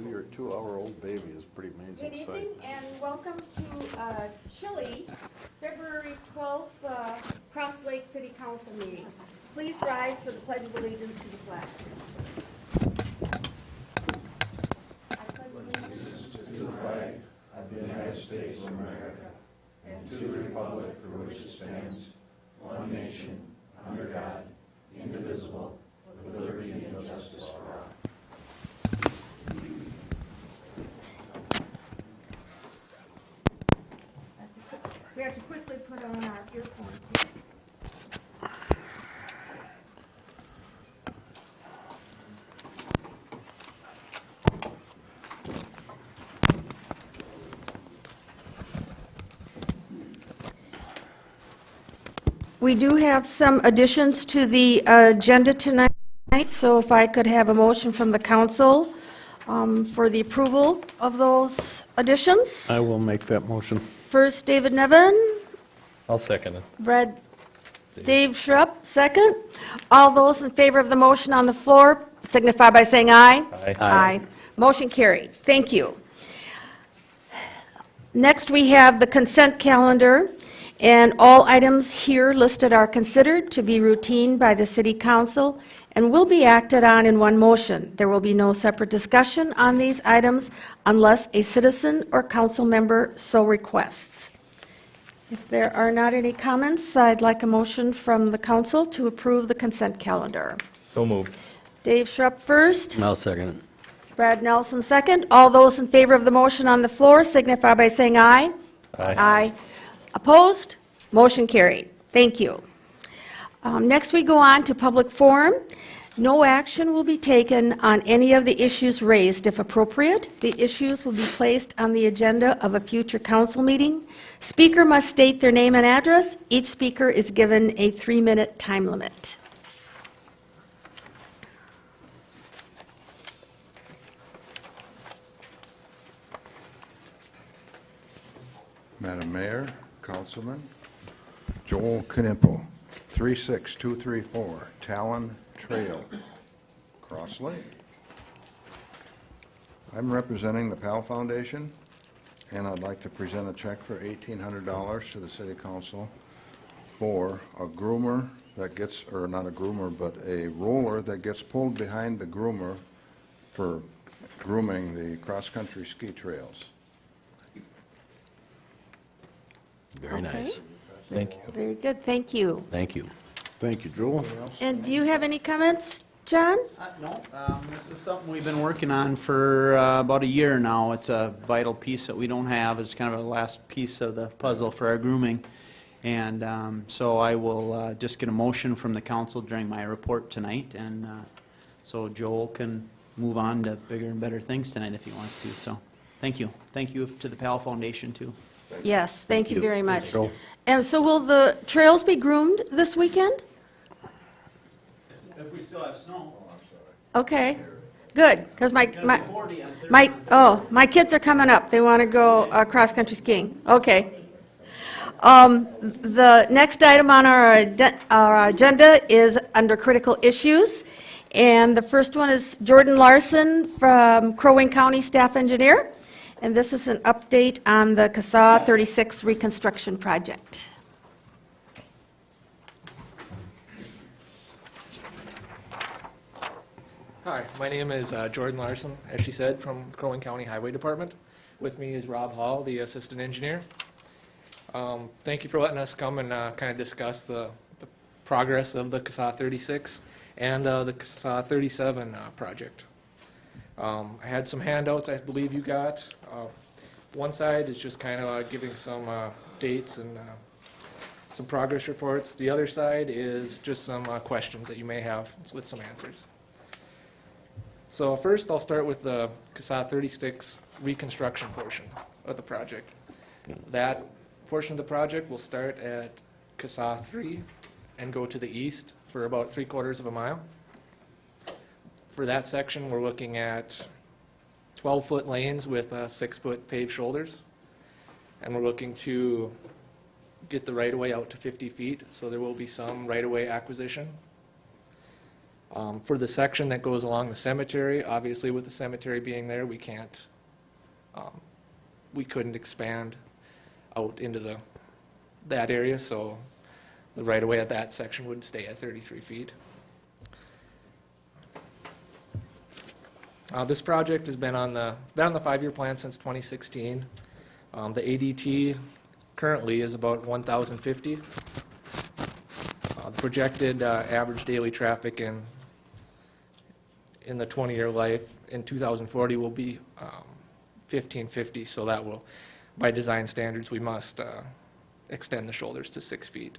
Your 2-hour-old baby is pretty amazing. Good evening and welcome to Chile, February 12th, Cross Lake City Council meeting. Please rise for the Pledge of Allegiance to the flag. I pledge allegiance To the flag of the United States of America and to the republic for which it stands, one nation, under God, indivisible, with liberty and justice for all. We have to quickly put on our earphones. We do have some additions to the agenda tonight, so if I could have a motion from the council for the approval of those additions. I will make that motion. First, David Nevin. I'll second it. Dave Schrupp, second. All those in favor of the motion on the floor signify by saying aye. Aye. Aye. Motion carried. Thank you. Next, we have the consent calendar, and all items here listed are considered to be routine by the City Council and will be acted on in one motion. There will be no separate discussion on these items unless a citizen or council member so requests. If there are not any comments, I'd like a motion from the council to approve the consent calendar. So moved. Dave Schrupp first, I'll second it. Brad Nelson second. All those in favor of the motion on the floor signify by saying aye. Aye. Opposed? Motion carried. Thank you. Next, we go on to public forum. No action will be taken on any of the issues raised. If appropriate, the issues will be placed on the agenda of a future council meeting. Speaker must state their name and address. Each speaker is given a 3-minute time limit. Madam Mayor, Councilman, Joel Knipple, 36234 Talon Trail, Cross Lake. I'm representing the PAL Foundation, and I'd like to present a check for $1,800 to the City Council for a groomer that gets, or not a groomer, but a roller that gets pulled behind the groomer for grooming the cross-country ski trails. Very Okay. nice. Thank you. Very good, thank you. Thank you. Thank you, Joel. And do you have any comments, John? No, this is something we've been working on for about a year now. It's a vital piece that we don't have. It's kind of a last piece of the puzzle for our grooming. And so I will just get a motion from the council during my report tonight. And so Joel can move on to bigger and better things tonight if he wants to. So thank you. Thank you to the PAL Foundation, too. Yes, thank you very much. Joel. And so will the trails be groomed this weekend? If we still have snow. Okay, good, because my kids are coming up. They want to go cross-country skiing. Okay. The next item on our agenda is under critical issues. And the first one is Jordan Larson from Crow Wing County Staff Engineer. And this is an update on the CSAH 36 reconstruction project. Hi, my name is Jordan Larson, as she said, from Crow Wing County Highway Department. With me is Rob Hall, the assistant engineer. Thank you for letting us come and kind of discuss the progress of the CSAH 36 and the CSAH 37 project. I had some handouts I believe you got. One side is just kind of giving some dates and some progress reports. The other side is just some questions that you may have with some answers. So first, I'll start with the CSAH 36 reconstruction portion of the project. That portion of the project will start at CSAH 3 and go to the east for about 3/4 of a mile. For that section, we're looking at 12-foot lanes with 6-foot paved shoulders. And we're looking to get the right-of-way out to 50 feet, so there will be some right-of-way acquisition. For the section that goes along the cemetery, obviously with the cemetery being there, we couldn't expand out into that area, so the right-of-way at that section would stay at 33 feet. This project has been on the 5-year plan since 2016. The ADT currently is about 1,050. The projected average daily traffic in the 20-year life in 2040 will be 1,550, so that will, by design standards, we must extend the shoulders to 6 feet.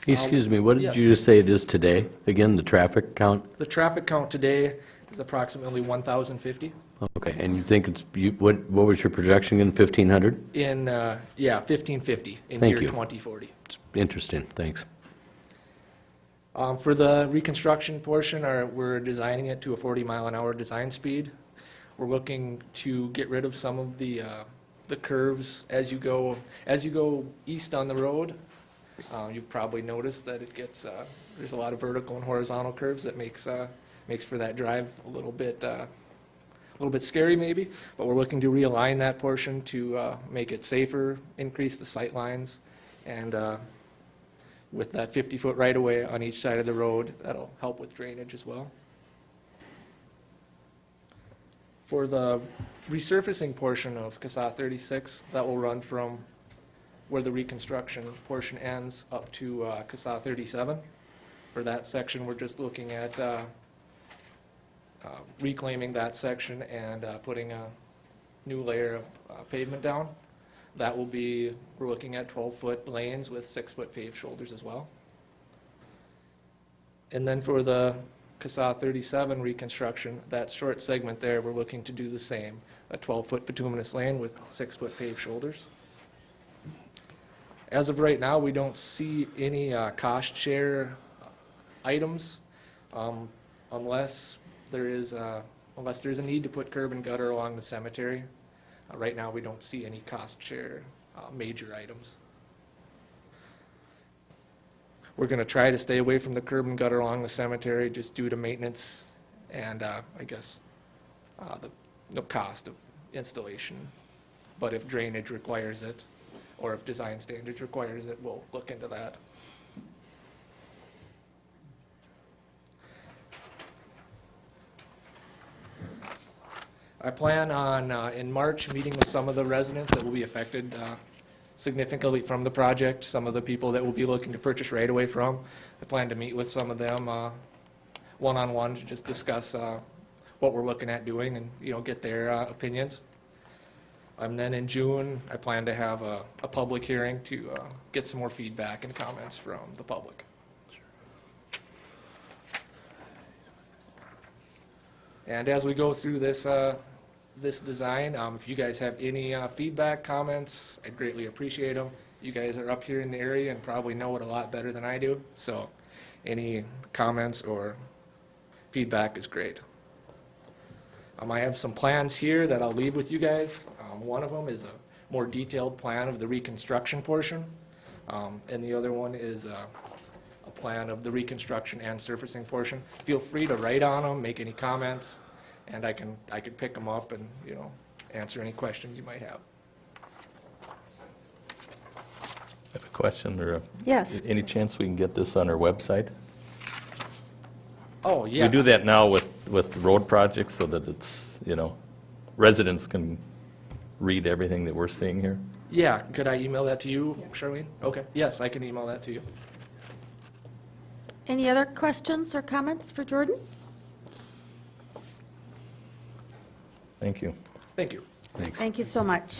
Excuse me, what did yes. you just say it is today? Again, the traffic count? The traffic count today is approximately 1,050. Okay, and you think it's, what was your projection in 1,500? In, 1,550 in Thank year you. 2040. It's interesting, thanks. For the reconstruction portion, we're designing it to a 40-mile-an-hour design speed. We're looking to get rid of some of the curves as you go east on the road. You've probably noticed that it gets there's a lot of vertical and horizontal curves that makes for that drive a little bit scary maybe. But we're looking to realign that portion to make it safer, increase the sight lines, and with that 50-foot right-of-way on each side of the road, that'll help with drainage as well. For the resurfacing portion of CSAH 36, that will run from where the reconstruction portion ends up to CSAH 37. For that section, we're just looking at reclaiming that section and putting a new layer of pavement down. That will be, we're looking at 12-foot lanes with 6-foot paved shoulders as well. And then for the CSAH 37 reconstruction, that short segment there, we're looking to do the same, a 12-foot bituminous lane with 6-foot paved shoulders. As of right now, we don't see any cost share items unless there's a need to put curb and gutter along the cemetery. Right now, we don't see any cost share major items. We're going to try to stay away from the curb and gutter along the cemetery just due to maintenance and I guess the cost of installation. But if drainage requires it, or if design standards requires it, we'll look into that. I plan on, in March, meeting with some of the residents that will be affected significantly from the project, some of the people that will be looking to purchase right away from. I plan to meet with some of them one-on-one to just discuss what we're looking at doing and, get their opinions. And then in June, I plan to have a public hearing to get some more feedback and comments from the public. And as we go through this design, if you guys have any feedback, comments, I'd greatly appreciate them. You guys are up here in the area and probably know it a lot better than I do, so any comments or feedback is great. I have some plans here that I'll leave with you guys. One of them is a more detailed plan of the reconstruction portion, and the other one is a plan of the reconstruction and surfacing portion. Feel free to write on them, make any comments, and I can pick them up and answer any questions you might have. I have a question, or Yes. any chance we can get this on our website? Oh, yeah. We do that now with road projects so that it's, residents can read everything that we're seeing here. Yeah, could I email that to you, Charlene? Okay, yes, I can email that to you. Any other questions or comments for Jordan? Thank you. Thank you. Thanks. Thank you so much.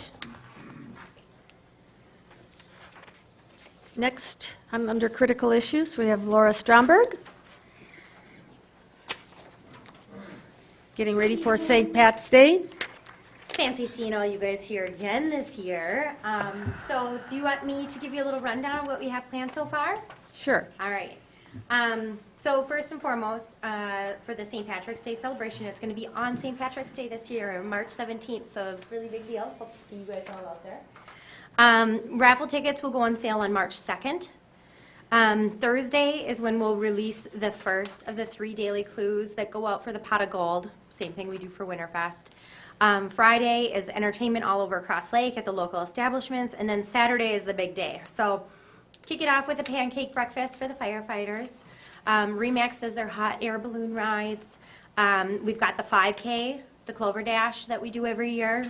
Next, under critical issues, we have Laura Stromberg. Getting ready for St. Pat's Day. Fancy seeing all you guys here again this year. So do you want me to give you a little rundown of what we have planned so far? Sure. All right. So first and foremost, for the St. Patrick's Day celebration, it's going to be on St. Patrick's Day this year, March 17th, so a really big deal. Hope to see you guys all out there. Raffle tickets will go on sale on March 2nd. Thursday is when we'll release the first of the 3 daily clues that go out for the Pot of Gold. Same thing we do for Winterfest. Friday is entertainment all over Cross Lake at the local establishments, and then Saturday is the big day. So kick it off with a pancake breakfast for the firefighters. Remax does their hot air balloon rides. We've got the 5K, the Clover Dash that we do every year.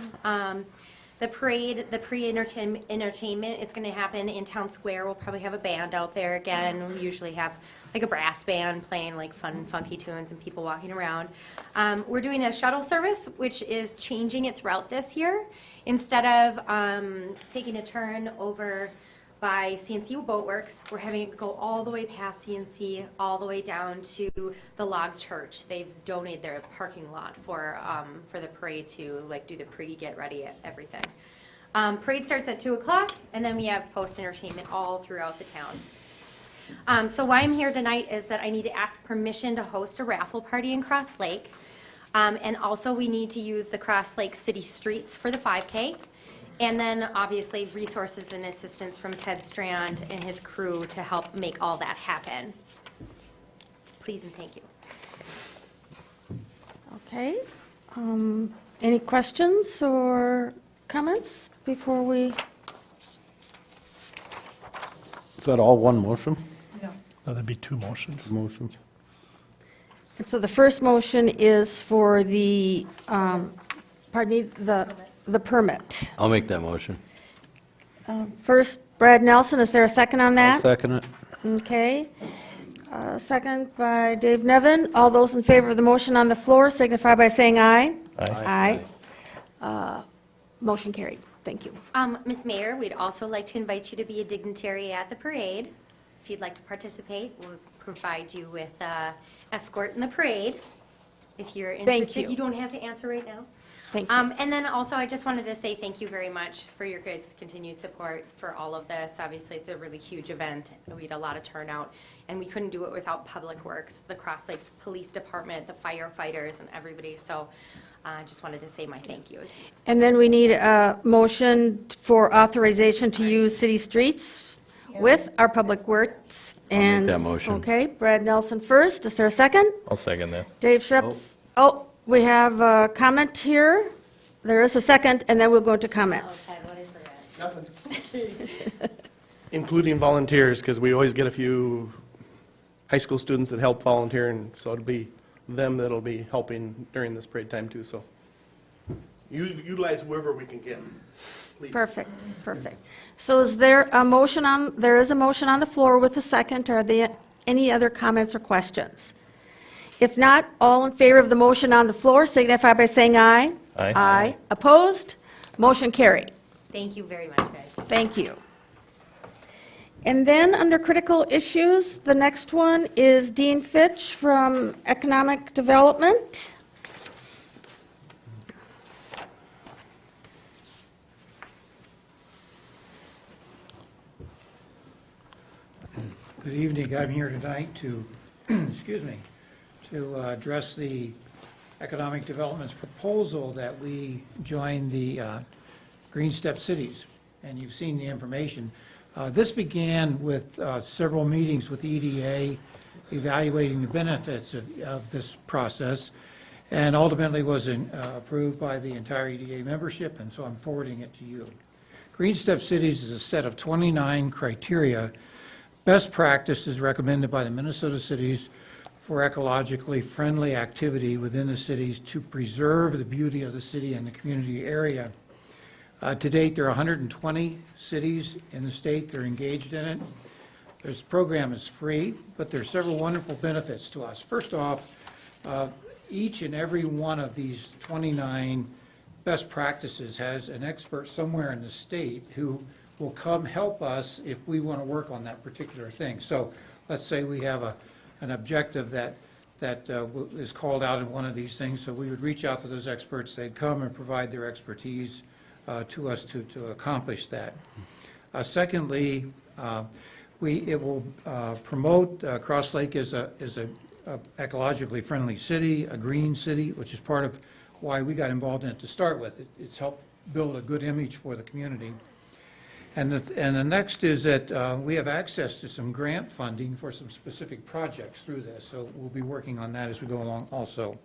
The parade, the pre-entertainment, it's going to happen in Town Square. We'll probably have a band out there again. We usually have like a brass band playing like fun, funky tunes and people walking around. We're doing a shuttle service, which is changing its route this year. Instead of taking a turn over by CNC Boatworks, we're having it go all the way past CNC, all the way down to the Log Church. They've donated their parking lot for the parade to like do the get ready, everything. Parade starts at 2 o'clock, and then we have post entertainment all throughout the town. So why I'm here tonight is that I need to ask permission to host a raffle party in Cross Lake. And also we need to use the Cross Lake city streets for the 5K. And then, obviously, resources and assistance from Ted Strand and his crew to help make all that happen. Please and thank you. Okay. Any questions or comments before we? Is that all one motion? That'd be 2 motions. Motions? And so the first motion is for the, pardon me, the permit. I'll make that motion. First, Brad Nelson, is there a second on that? Second it. Okay. Second by Dave Nevin. All those in favor of the motion on the floor signify by saying aye. Aye. Motion carried. Thank you. Ms. Mayor, we'd also like to invite you to be a dignitary at the parade. If you'd like to participate, we'll provide you with escort in the parade. If you're interested, you. you don't have to answer right now. Thank you. And then also, I just wanted to say thank you very much for your guys' continued support for all of this. Obviously, it's a really huge event. We had a lot of turnout, and we couldn't do it without Public Works, the Cross Lake Police Department, the firefighters, and everybody. So I just wanted to say my thank yous. And then we need a motion for authorization to use city streets with our Public Works. And that motion. Okay, Brad Nelson first. Is there a second? I'll second that. Dave Schreps. Oh, we have a comment here. There is a second, and then we'll go to comments. Okay, what did I forget? Including volunteers, because we always get a few high school students that help volunteer, and so it'll be them that'll be helping during this parade time too, so. Utilize whoever we can get, please. Perfect, perfect. So is there a motion on, there is a motion on the floor with a second. Are there any other comments or questions? If not, all in favor of the motion on the floor signify by saying aye. Aye. Aye. Opposed? Motion carried. Thank you very much, guys. Thank you. And then, under critical issues, the next one is Dean Fitch from Economic Development. Good evening. I'm here tonight to, excuse me, to address the Economic Development's proposal that we join the Green Step Cities, and you've seen the information. This began with several meetings with EDA, evaluating the benefits of this process, and ultimately was approved by the entire EDA membership, and so I'm forwarding it to you. Green Step Cities is a set of 29 criteria. Best practice is recommended by the Minnesota cities for ecologically friendly activity within the cities to preserve the beauty of the city and the community area. To date, there are 120 cities in the state that are engaged in it. This program is free, but there's several wonderful benefits to us. First off, each and every one of these 29 best practices has an expert somewhere in the state who will come help us if we want to work on that particular thing. So let's say we have an objective that is called out in one of these things, so we would reach out to those experts. They'd come and provide their expertise to us to accomplish that. Secondly, it will promote Cross Lake as a ecologically friendly city, a green city, which is part of why we got involved in it to start with. It's helped build a good image for the community. And the next is that we have access to some grant funding for some specific projects through this, so we'll be working on that as we go along also.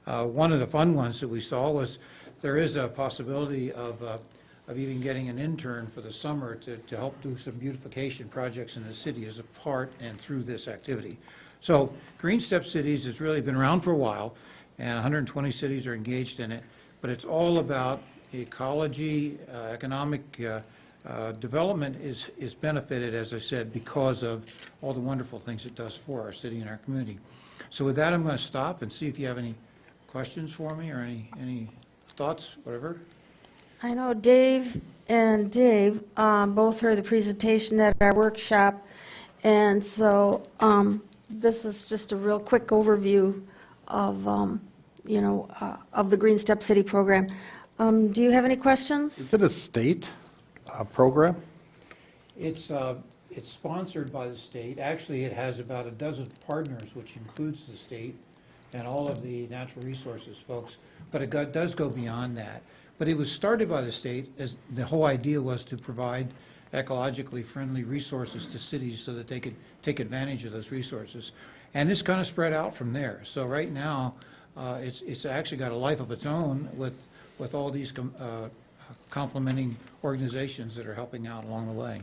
One of the fun ones that we saw was there is a possibility of even getting an intern for the summer to help do some beautification projects in the city as a part and through this activity. So Green Step Cities has really been around for a while, and 120 cities are engaged in it, but it's all about ecology, economic development is benefited, as I said, because of all the wonderful things it does for our city and our community. So with that, I'm going to stop and see if you have any questions for me or any thoughts, whatever. I know Dave and Dave both heard the presentation at our workshop, and so this is just a real quick overview of, of the Green Step City program. Do you have any questions? Is it a state program? It's sponsored by the state. Actually, it has about a dozen partners, which includes the state and all of the natural resources folks, but it does go beyond that. But it was started by the state, as the whole idea was to provide ecologically friendly resources to cities so that they could take advantage of those resources. And it's kind of spread out from there. So right now, it's actually got a life of its own with all these complementing organizations that are helping out along the way.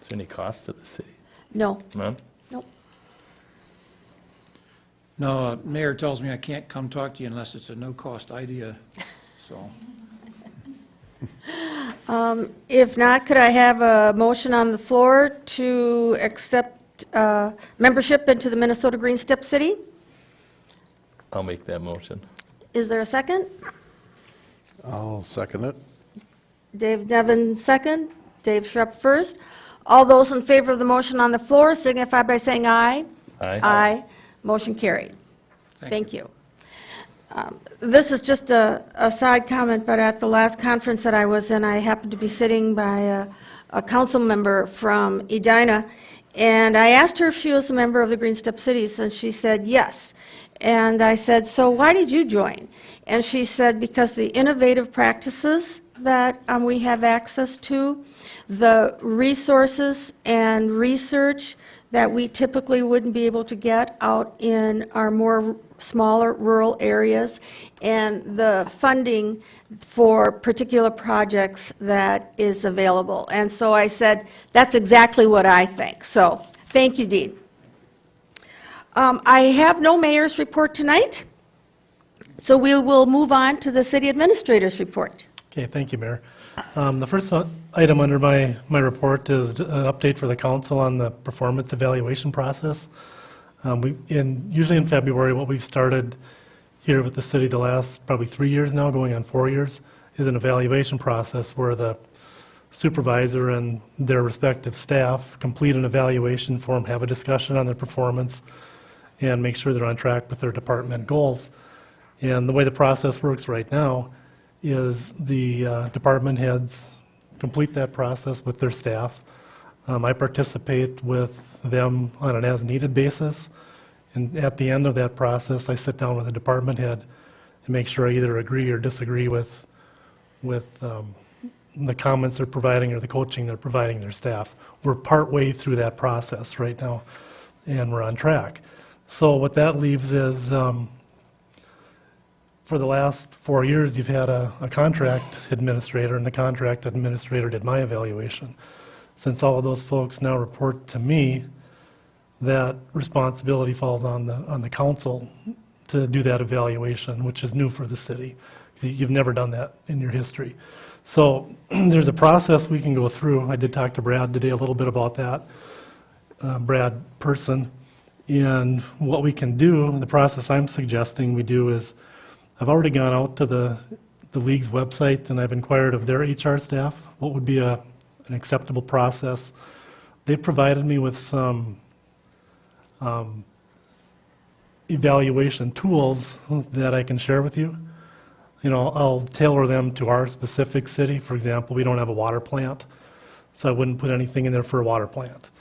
Is there any cost to the city? No. None? Nope. No, Mayor tells me I can't come talk to you unless it's a no-cost idea, so. If not, could I have a motion on the floor to accept membership into the Minnesota Green Step City? I'll make that motion. Is there a second? I'll second it. Dave Nevin, second. Dave Schrupp first. All those in favor of the motion on the floor signify by saying aye. Aye. Aye. Motion carried. Thank you. This is just a side comment, but at the last conference that I was in, I happened to be sitting by a council member from Edina, and I asked her if she was a member of the Green Step Cities, and she said yes. And I said, so why did you join? And she said, because the innovative practices that we have access to, the resources and research that we typically wouldn't be able to get out in our more smaller rural areas, and the funding for particular projects that is available. And so I said, that's exactly what I think. So, thank you, Dean. I have no mayor's report tonight, so we will move on to the city administrator's report. Okay, thank you, Mayor. The first item under my report is an update for the council on the performance evaluation process. Usually in February, what we've started here with the city the last probably 3 years now, going on 4 years, is an evaluation process where the supervisor and their respective staff complete an evaluation form, have a discussion on their performance, and make sure they're on track with their department goals. And the way the process works right now is the department heads complete that process with their staff. I participate with them on an as-needed basis, and at the end of that process, I sit down with the department head and make sure I either agree or disagree with the comments they're providing or the coaching they're providing their staff. We're partway through that process right now, and we're on track. So what that leaves is, for the last 4 years, you've had a contract administrator, and the contract administrator did my evaluation. Since all of those folks now report to me, that responsibility falls on the council to do that evaluation, which is new for the city. You've never done that in your history. So there's a process we can go through. I did talk to Brad today a little bit about that, Brad Person. And what we can do, the process I'm suggesting we do is, I've already gone out to the league's website and I've inquired of their HR staff what would be an acceptable process. They've provided me with some evaluation tools that I can share with you. You know, I'll tailor them to our specific city. For example, we don't have a water plant, so I wouldn't put anything in there for a water plant.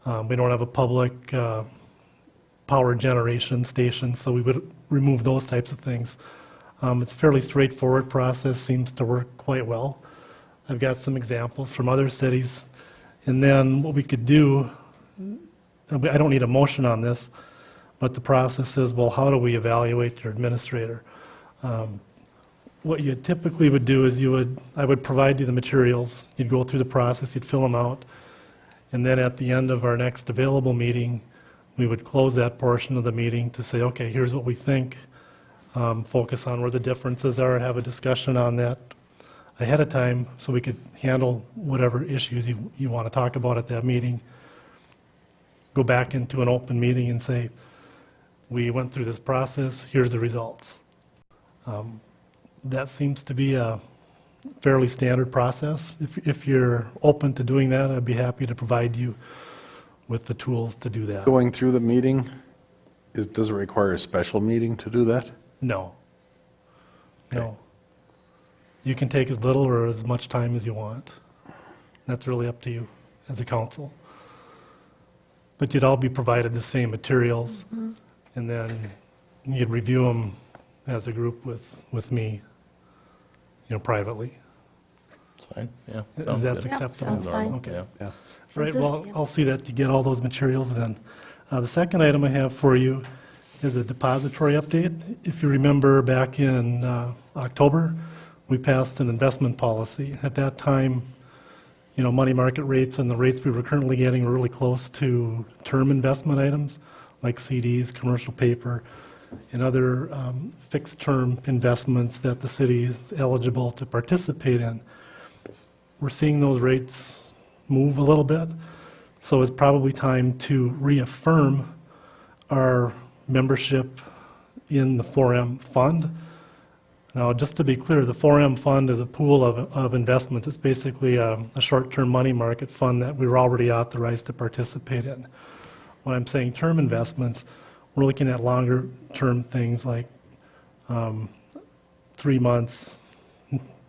We don't have a public power generation station, so we would remove those types of things. It's a fairly straightforward process, seems to work quite well. I've got some examples from other cities. And then what we could do, I don't need a motion on this, but the process is, well, how do we evaluate your administrator? What you typically would do is I would provide you the materials, you'd go through the process, you'd fill them out, and then at the end of our next available meeting, we would close that portion of the meeting to say, okay, here's what we think, focus on where the differences are, have a discussion on that ahead of time so we could handle whatever issues you want to talk about at that meeting. Go back into an open meeting and say, we went through this process, here's the results. That seems to be a fairly standard process. If you're open to doing that, I'd be happy to provide you with the tools to do that. Going through the meeting, does it require a special meeting to do that? No. No. You can take as little or as much time as you want. That's really up to you as a council. But you'd all be provided the same materials, and then you'd review them as a group with me, privately. It's fine, yeah. Is sounds that good. acceptable? sounds fine. Okay. Yeah. Yeah. All right, Since well, this- I'll see that you get all those materials then. The second item I have for you is a depository update. If you remember back in October, we passed an investment policy. At that time, money market rates and the rates we were currently getting were really close to term investment items like CDs, commercial paper, and other fixed-term investments that the city is eligible to participate in. We're seeing those rates move a little bit, so it's probably time to reaffirm our membership in the 4M fund. Now, just to be clear, the 4M fund is a pool of investments. It's basically a short-term money market fund that we were already authorized to participate in. When I'm saying term investments, we're looking at longer-term things like 3 months,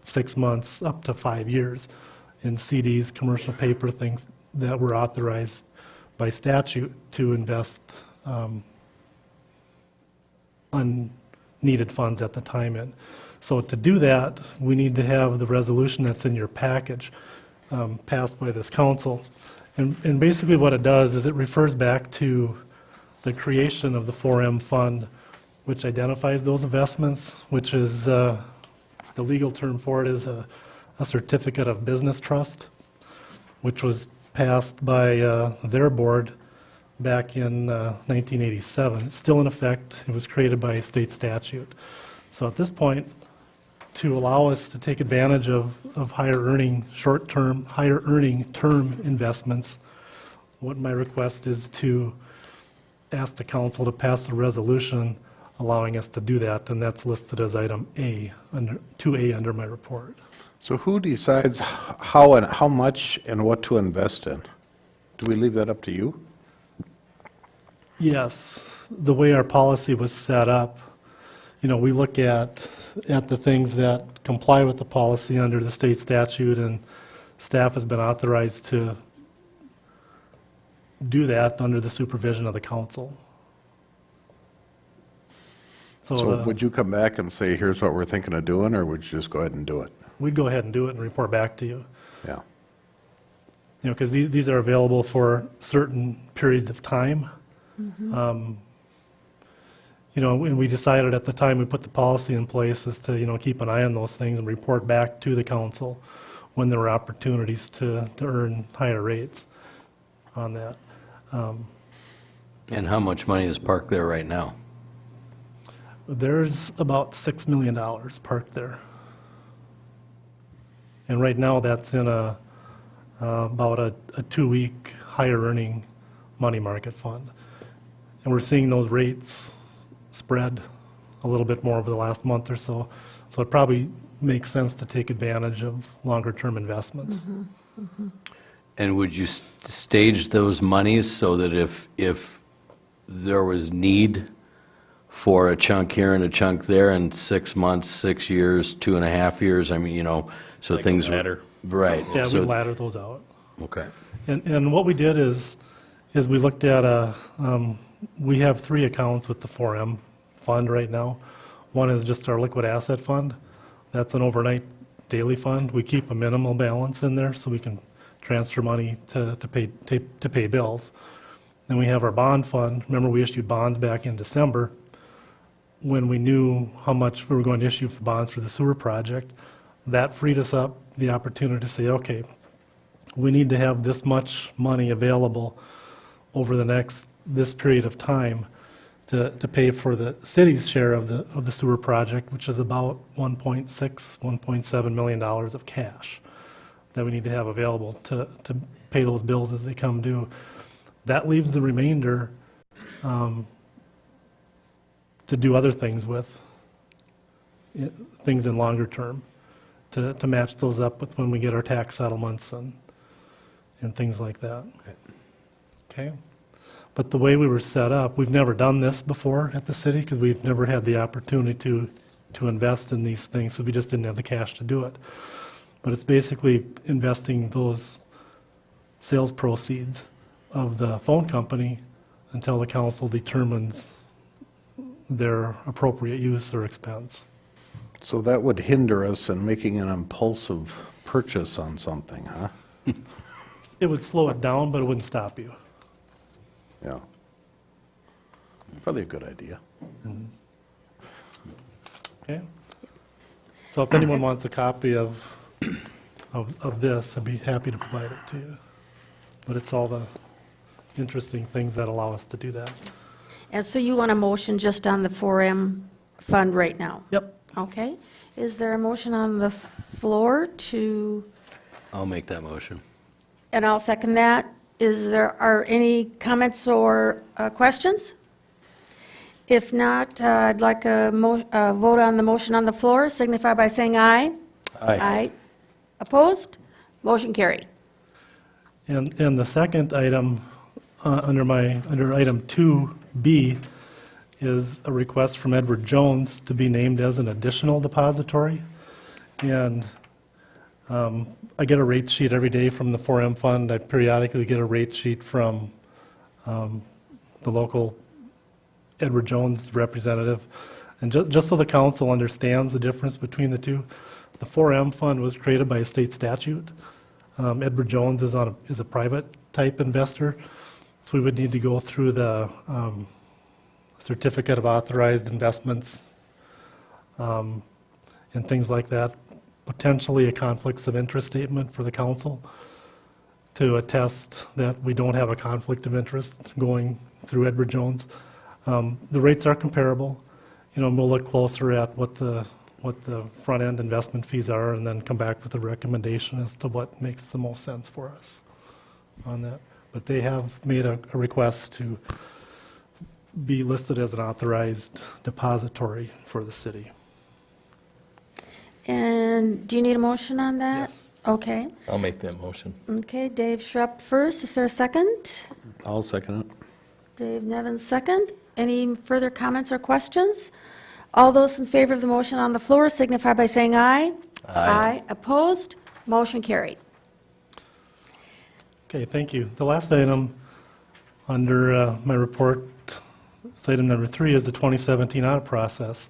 6 months, up to 5 years in CDs, commercial paper, things that were authorized by statute to invest unneeded funds at the time in. So to do that, we need to have the resolution that's in your package passed by this council. And basically what it does is it refers back to the creation of the 4M fund, which identifies those investments, which is, the legal term for it is a certificate of business trust, which was passed by their board back in 1987. It's still in effect. It was created by state statute. So at this point, to allow us to take advantage of higher earning term investments, what my request is to ask the council to pass a resolution allowing us to do that, and that's listed as item A, 2A under my report. So who decides how and how much and what to invest in? Do we leave that up to you? Yes, the way our policy was set up, we look at the things that comply with the policy under the state statute, and staff has been authorized to do that under the supervision of the council. So would you come back and say, here's what we're thinking of doing, or would you just go ahead and do it? We'd go ahead and do it and report back to you. Yeah. Because these are available for certain periods of time. And we decided at the time we put the policy in place is to, keep an eye on those things and report back to the council when there were opportunities to earn higher rates on that. And how much money is parked there right now? There's about $6 million parked there. And right now, that's in about a 2-week higher earning money market fund. And we're seeing those rates spread a little bit more over the last month or so. So it probably makes sense to take advantage of longer term investments. And would you stage those monies so that if there was need for a chunk here and a chunk there in 6 months, 6 years, 2.5 years, so Like a things... ladder. Right. Yeah, we so- ladder those out. Okay. And what we did is we looked at we have 3 accounts with the 4M fund right now. One is just our liquid asset fund. That's an overnight daily fund. We keep a minimal balance in there so we can transfer money to pay bills. Then we have our bond fund. Remember, we issued bonds back in December when we knew how much we were going to issue for bonds for the sewer project. That freed us up the opportunity to say, okay, we need to have this much money available over this period of time to pay for the city's share of the sewer project, which is about $1.7 million of cash that we need to have available to pay those bills as they come due. That leaves the remainder to do other things with, things in longer term, to match those up with when we get our tax settlements and things like that. Okay? But the way we were set up, we've never done this before at the city because we've never had the opportunity to invest in these things, so we just didn't have the cash to do it. But it's basically investing those sales proceeds of the phone company until the council determines their appropriate use or expense. So that would hinder us in making an impulsive purchase on something, huh? It would slow it down, but it wouldn't stop you. Yeah. Probably a good idea. Okay? So if anyone wants a copy of this, I'd be happy to provide it to you. But it's all the interesting things that allow us to do that. And so you want a motion just on the 4M fund right now? Yep. Okay. Is there a motion on the floor to, I'll make that motion. and I'll second that. Are any comments or questions? If not, I'd like a vote on the motion on the floor, signify by saying aye. Aye. Opposed? Motion carried. And the second item, under item 2B, is a request from Edward Jones to be named as an additional depository. And I get a rate sheet every day from the 4M fund. I periodically get a rate sheet from the local Edward Jones representative. And just so the council understands the difference between the two, the 4M fund was created by a state statute. Edward Jones is a private type investor, so we would need to go through the certificate of authorized investments and things like that, potentially a conflicts of interest statement for the council to attest that we don't have a conflict of interest going through Edward Jones. The rates are comparable. We'll look closer at what the front-end investment fees are and then come back with a recommendation as to what makes the most sense for us on that. But they have made a request to be listed as an authorized depository for the city. And do you need a motion on that? Yes. Okay. I'll make that motion. Okay, Dave Schrupp first. Is there a second? I'll second it. Dave Nevins second. Any further comments or questions? All those in favor of the motion on the floor signify by saying aye. Aye. Opposed? Motion carried. Okay, thank you. The last item under my report, item number 3, is the 2017 audit process.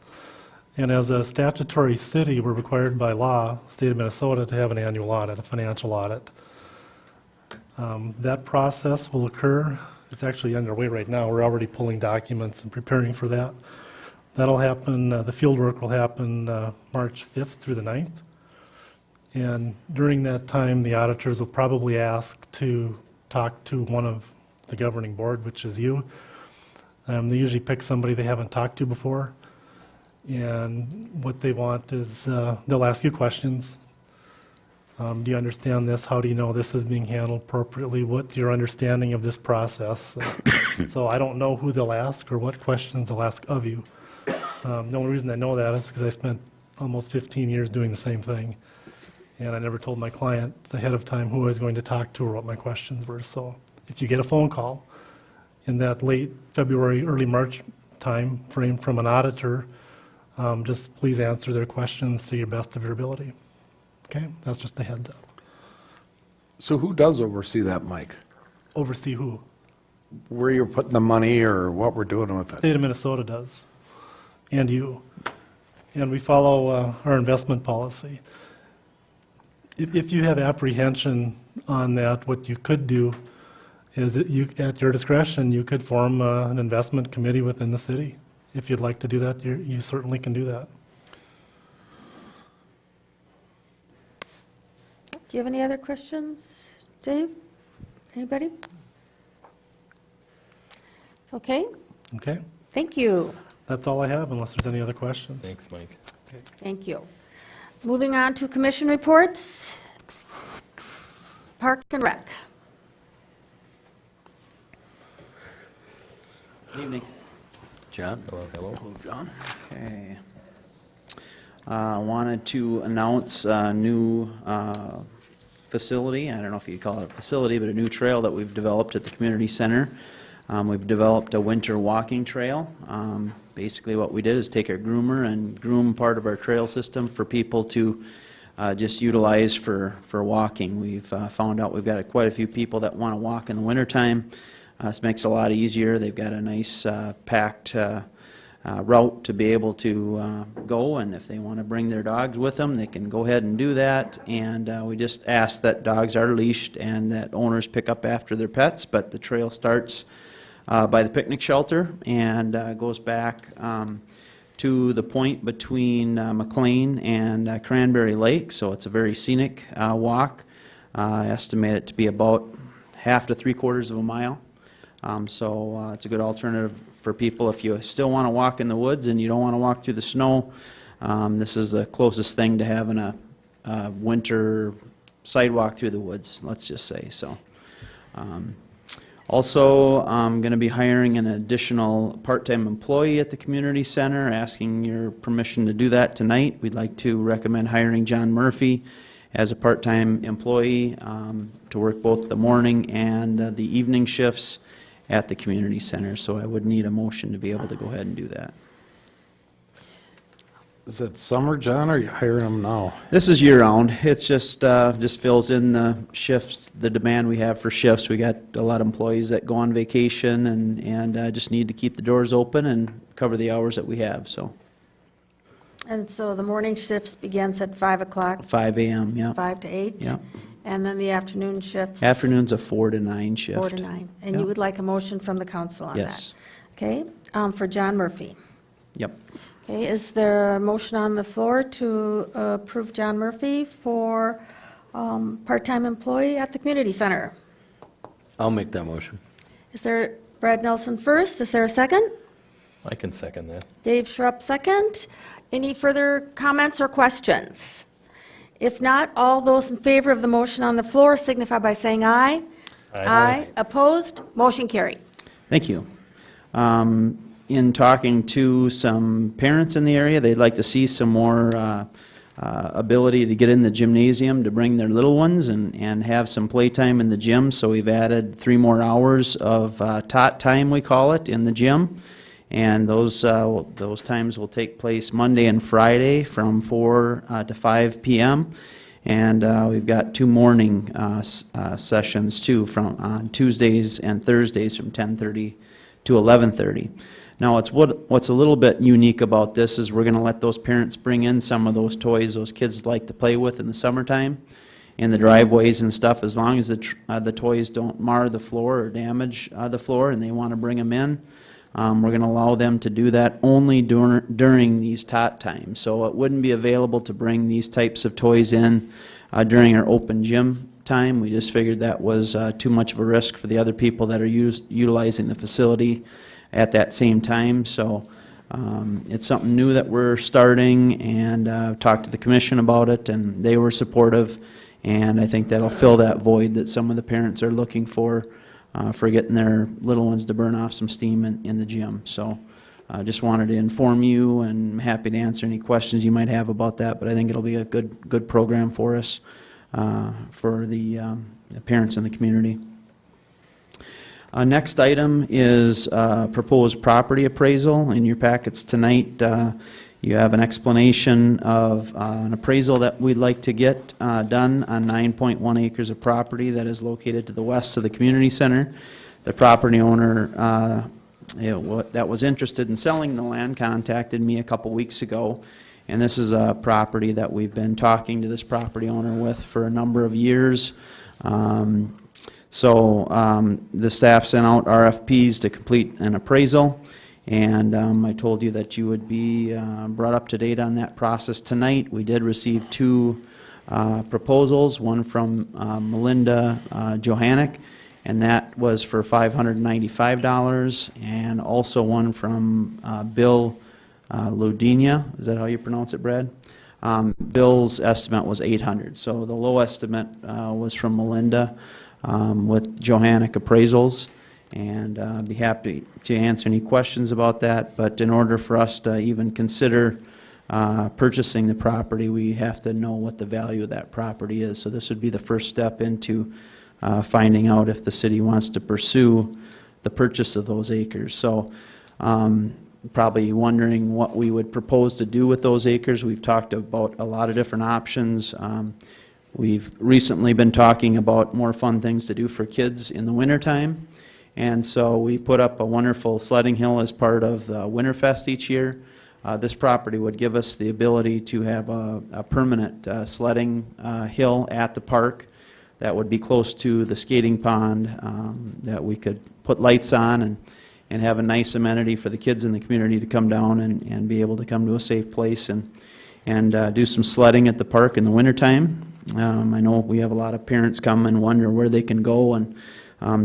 And as a statutory city, we're required by law, state of Minnesota, to have an annual audit, a financial audit. That process will occur, it's actually underway right now. We're already pulling documents and preparing for that. That'll happen, the field work will happen March 5th through the 9th. And during that time, the auditors will probably ask to talk to one of the governing board, which is you. They usually pick somebody they haven't talked to before. And what they want is, they'll ask you questions. Do you understand this? How do you know this is being handled appropriately? What's your understanding of this process? So I don't know who they'll ask or what questions they'll ask of you. The only reason I know that is because I spent almost 15 years doing the same thing. And I never told my client ahead of time who I was going to talk to or what my questions were. So if you get a phone call in that late February, early March time frame from an auditor, just please answer their questions to your best of your ability. Okay? That's just a heads up. So who does oversee that, Mike? Oversee who? Where you're putting the money or what we're doing with it? State of Minnesota does. And you. and we follow our investment policy. If you have apprehension on that, what you could do is that you, at your discretion, you could form an investment committee within the city. If you'd like to do that, you certainly can do that. Do you have any other questions, Dave? Anybody? Okay, Okay? thank you. That's all I have, unless there's any other questions. Thanks, Mike. Thank you. Moving on to commission reports. Park and Rec. Good evening. John? Hello. Okay. Wanted to announce a new facility, I don't know if you'd call it a facility, but a new trail that we've developed at the community center. We've developed a winter walking trail. Basically what we did is take our groomer and groom part of our trail system for people to just utilize for walking. We've found out we've got quite a few people that want to walk in the wintertime. This makes it a lot easier. They've got a nice packed route to be able to go, and if they want to bring their dogs with them, they can go ahead and do that. And we just ask that dogs are leashed and that owners pick up after their pets, but the trail starts by the picnic shelter and goes back to the point between McLean and Cranberry Lake, so it's a very scenic walk. I estimate it to be about half to 3/4 of a mile. So it's a good alternative for people if you still want to walk in the woods and you don't want to walk through the snow. This is the closest thing to having a winter sidewalk through the woods, let's just say. So, also, I'm going to be hiring an additional part-time employee at the community center, asking your permission to do that tonight. We'd like to recommend hiring John Murphy as a part-time employee to work both the morning and the evening shifts at the community center. So I would need a motion to be able to go ahead and do that. Is it summer, John, or are you hiring them now? This is year-round. It's just fills in the shifts, the demand we have for shifts. We got a lot of employees that go on vacation and just need to keep the doors open and cover the hours that we have, so. And so the morning shifts begins at 5 o'clock, 5 a.m., yeah. 5 to 8? Yeah. And then the afternoon shifts? Afternoon's a 4 to 9 shift. 4 to 9. And Yeah. you would like a motion from the council on that? Yes. Okay, for John Murphy. Yep. Okay, is there a motion on the floor to approve John Murphy for part-time employee at the community center? I'll make that motion. Is there, Brad Nelson first, is there a second? I can second that. Dave Schrupp second. Any further comments or questions? If not, all those in favor of the motion on the floor signify by saying aye. Aye. Opposed? Motion carried. Thank you. In talking to some parents in the area, they'd like to see some more ability to get in the gymnasium to bring their little ones and have some playtime in the gym. So we've added 3 more hours of tot time, we call it, in the gym. And those times will take place Monday and Friday from 4 to 5 p.m. And we've got 2 morning sessions too, on Tuesdays and Thursdays from 10:30 to 11:30. Now, what's a little bit unique about this is we're going to let those parents bring in some of those toys those kids like to play with in the summertime in the driveways and stuff, as long as the toys don't mar the floor or damage the floor and they want to bring them in. We're going to allow them to do that only during these tot times. So it wouldn't be available to bring these types of toys in during our open gym time. We just figured that was too much of a risk for the other people that are utilizing the facility at that same time. So it's something new that we're starting, and talked to the commission about it, and they were supportive. And I think that'll fill that void that some of the parents are looking for getting their little ones to burn off some steam in the gym. So just wanted to inform you, and I'm happy to answer any questions you might have about that, but I think it'll be a good program for us, for the parents in the community. Next item is proposed property appraisal. In your packets tonight, you have an explanation of an appraisal that we'd like to get done on 9.1 acres of property that is located to the west of the community center. The property owner that was interested in selling the land contacted me a couple weeks ago And this is a property that we've been talking to this property owner with for a number of years. The staff sent out RFPs to complete an appraisal, and I told you that you would be brought up to date on that process tonight. We did receive two proposals, one from Melinda Johannick, and that was for $595, and also one from Bill Lodinia. Is that how you pronounce it, Brad? Bill's estimate was $800, so the low estimate was from Melinda with Johannick Appraisals, and I'd be happy to answer any questions about that. But in order for us to even consider purchasing the property, we have to know what the value of that property is. So this would be the first step into finding out if the city wants to pursue the purchase of those acres. So probably wondering what we would propose to do with those acres. We've talked about a lot of different options. We've recently been talking about more fun things to do for kids in the wintertime. And so we put up a wonderful sledding hill as part of the Winterfest each year. This property would give us the ability to have a permanent sledding hill at the park that would be close to the skating pond, that we could put lights on and have a nice amenity for the kids in the community to come down and be able to come to a safe place and do some sledding at the park in the wintertime. I know we have a lot of parents come and wonder where they can go and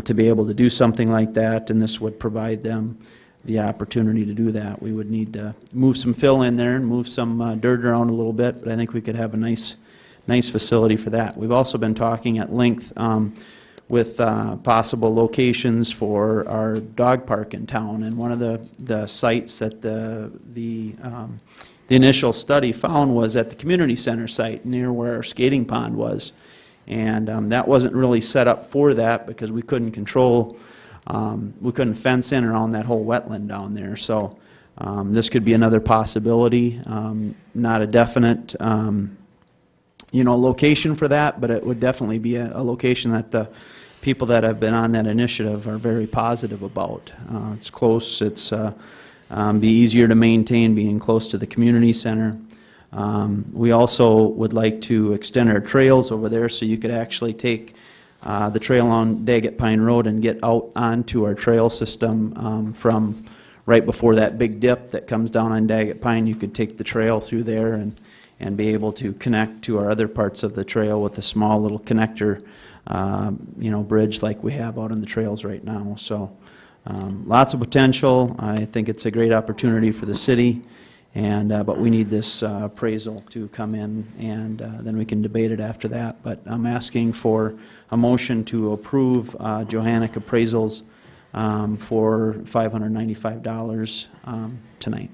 to be able to do something like that, and this would provide them the opportunity to do that. We would need to move some fill in there and move some dirt around a little bit, but I think we could have a nice facility for that. We've also been talking at length with possible locations for our dog park in town, and one of the sites that the initial study found was at the community center site near where our skating pond was, and that wasn't really set up for that because we couldn't control, we couldn't fence in around that whole wetland down there. So this could be another possibility, not a definite location for that, but it would definitely be a location that the people that have been on that initiative are very positive about. It's close, it's be easier to maintain being close to the community center. We also would like to extend our trails over there so you could actually take the trail on Daggett Pine Road and get out onto our trail system from right before that big dip that comes down on Daggett Pine. You could take the trail through there and be able to connect to our other parts of the trail with a small little connector, bridge like we have out on the trails right now. So lots of potential. I think it's a great opportunity for the city, but we need this appraisal to come in, and then we can debate it after that. But I'm asking for a motion to approve Johannick Appraisals for $595 tonight.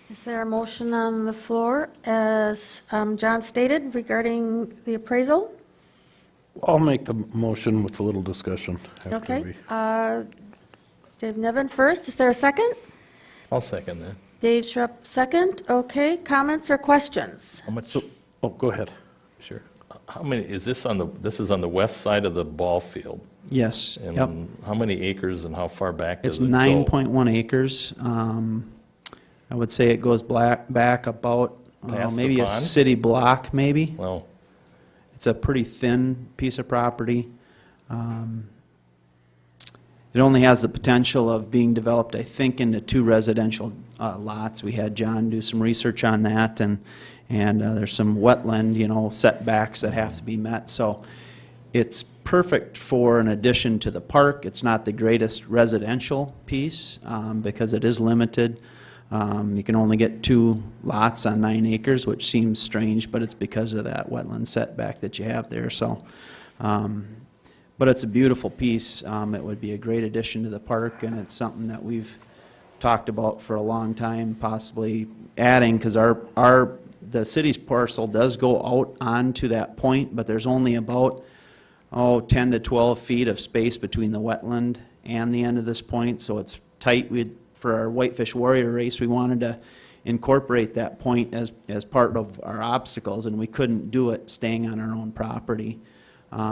Is there a motion on the floor, as John stated, regarding the appraisal? I'll make the motion with a little discussion after Okay. we... Dave Nevin first. Is there a second? I'll second that. Dave Schrupp second. Okay. Comments or questions? How much, Oh, go ahead. sure. How many, is this this is on the west side of the ball field? Yes. And Yep. how many acres and how far back does It's it go? 9.1 acres. I would say it goes back about Past the maybe a pond? city block, maybe. Well, It's a pretty thin piece of property. It only has the potential of being developed, I think, into 2 residential lots. We had John do some research on that, and there's some wetland, setbacks that have to be met. So it's perfect for an addition to the park. It's not the greatest residential piece because it is limited. You can only get 2 lots on 9 acres, which seems strange, but it's because of that wetland setback that you have there. So, but it's a beautiful piece. It would be a great addition to the park, and it's something that we've talked about for a long time, possibly adding, because the city's parcel does go out onto that point, but there's only about 10 to 12 feet of space between the wetland and the end of this point, so it's tight. For our Whitefish Warrior race, we wanted to incorporate that point as part of our obstacles, and we couldn't do it staying on our own property.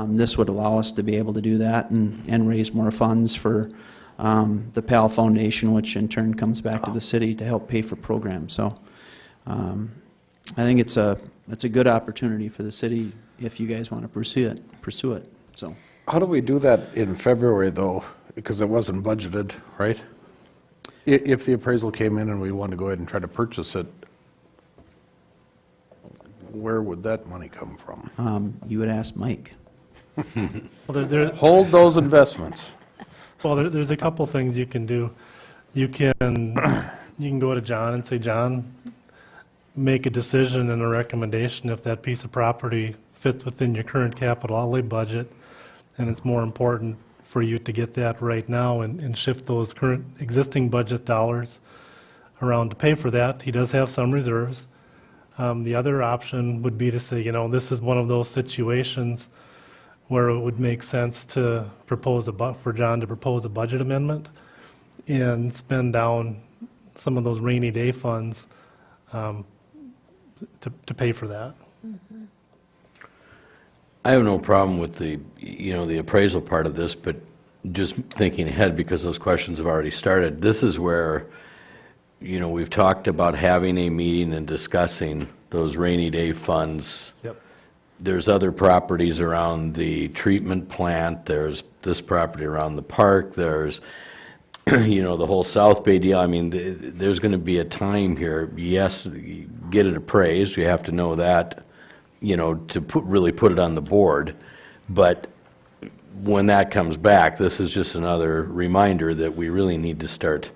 This would allow us to be able to do that and raise more funds for the PAL Foundation, which in turn comes back to the city to help pay for programs. So I think it's a good opportunity for the city if you guys want to pursue it, so. How do we do that in February, though? Because it wasn't budgeted, right? If the appraisal came in and we want to go ahead and try to purchase it, where would that money come from? You would ask Mike. Well, there, Hold those investments. well, there's a couple things you can do. You can go to John and say, John, make a decision and a recommendation if that piece of property fits within your current capital outlay budget, and it's more important for you to get that right now and shift those current existing budget dollars around to pay for that. He does have some reserves. The other option would be to say, this is one of those situations where it would make sense to for John to propose a budget amendment and spend down some of those rainy day funds to pay for that. I have no problem with the appraisal part of this, but just thinking ahead, because those questions have already started, this is where, we've talked about having a meeting and discussing those rainy day funds. Yep. There's other properties around the treatment plant, there's this property around the park, there's, the whole South Bay deal. I mean, there's going to be a time here, yes, get it appraised, you have to know that, to really put it on the board. But when that comes back, this is just another reminder that we really need to start,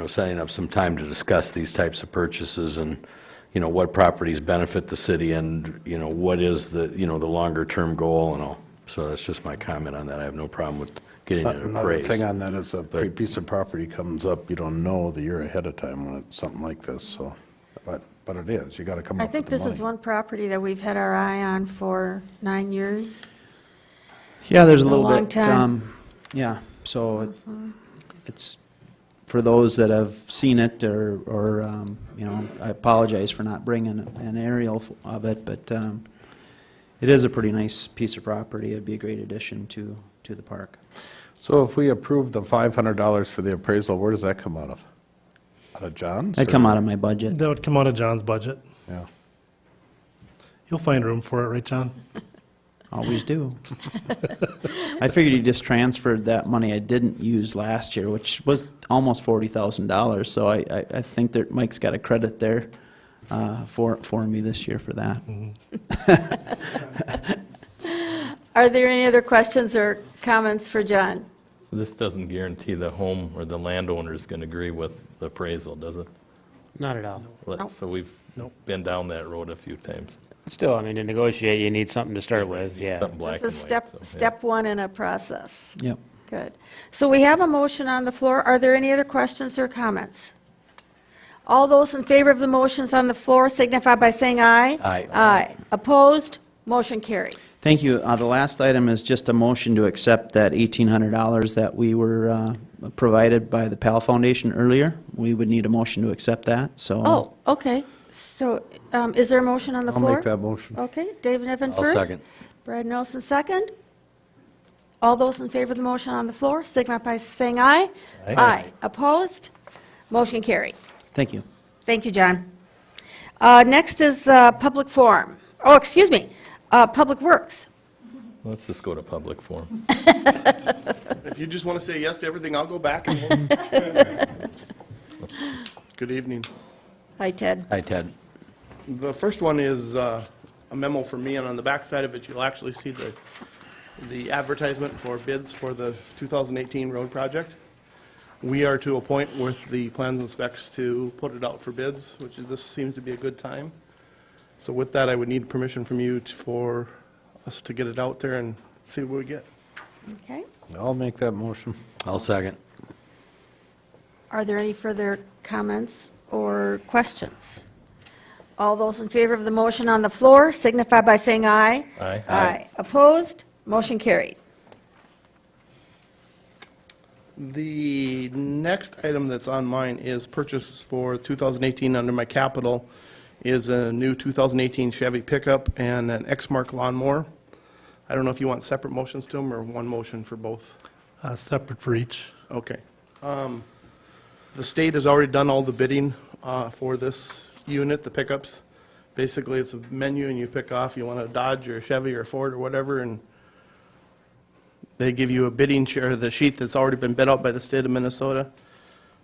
setting up some time to discuss these types of purchases and, what properties benefit the city and, what is the longer-term goal and all. So that's just my comment on that. I have no problem with getting it Another appraised. thing on that is a piece of property comes up, you don't know the year ahead of time when it's something like this, so, but it is, you got to come I up think with the this money. is one property that we've had our eye on for 9 years. Yeah, there's a Been a little long bit, time. yeah, so it's, for those that have seen it, or I apologize for not bringing an aerial of it, but it is a pretty nice piece of property. It'd be a great addition to the park. So if we approve the $500 for the appraisal, where does that come out of? Out of John's? That'd come out of my budget. That would come out of John's budget. Yeah. You'll find room for it, right, John? Always do. I figured he just transferred that money I didn't use last year, which was almost $40,000, so I think that Mike's got a credit there for me this year for that. Are there any other questions or comments for John? So this doesn't guarantee the home or the landowner is going to agree with the appraisal, does it? Not at all. So we've been down that road a few times. Still, I mean, to negotiate, you need something to start with, yeah. Something black and This is white. so, yeah. step one in a process. Yep. Good. So we have a motion on the floor. Are there any other questions or comments? All those in favor of the motions on the floor signify by saying aye. Aye. Aye. Opposed? Motion carried. Thank you. The last item is just a motion to accept that $1,800 that we were provided by the PAL Foundation earlier. We would need a motion to accept that, so. Oh, okay. So is there a motion on the I'll floor? make that motion. Okay, David Nevin I'll first. second. Brad Nelson second. All those in favor of the motion on the floor signify by saying aye. Aye. Opposed? Motion carried. Thank you. Thank you, John. Next is public forum. Oh, excuse me, Public Works. Let's just go to public forum. If you just want to say yes to everything, I'll go back and Good evening. Hi, Ted. Hi, Ted. The first one is a memo from me, and on the back side of it, you'll actually see the advertisement for bids for the 2018 road project. We are to a point with the plans and specs to put it out for bids, this seems to be a good time. So with that, I would need permission from you for us to get it out there and see what we get. Okay. I'll make that motion. I'll second. Are there any further comments or questions? All those in favor of the motion on the floor signify by saying aye. Aye. Aye. Opposed? Motion carried. The next item that's on mine is purchases for 2018 under my capital is a new 2018 Chevy pickup and an Exmark lawnmower. I don't know if you want separate motions to them or one motion for both. Separate for each. Okay. The state has already done all the bidding for this unit, the pickups. Basically, it's a menu and you pick off, you want a Dodge or a Chevy or a Ford or whatever, and they give you a bidding share, the sheet that's already been bid out by the state of Minnesota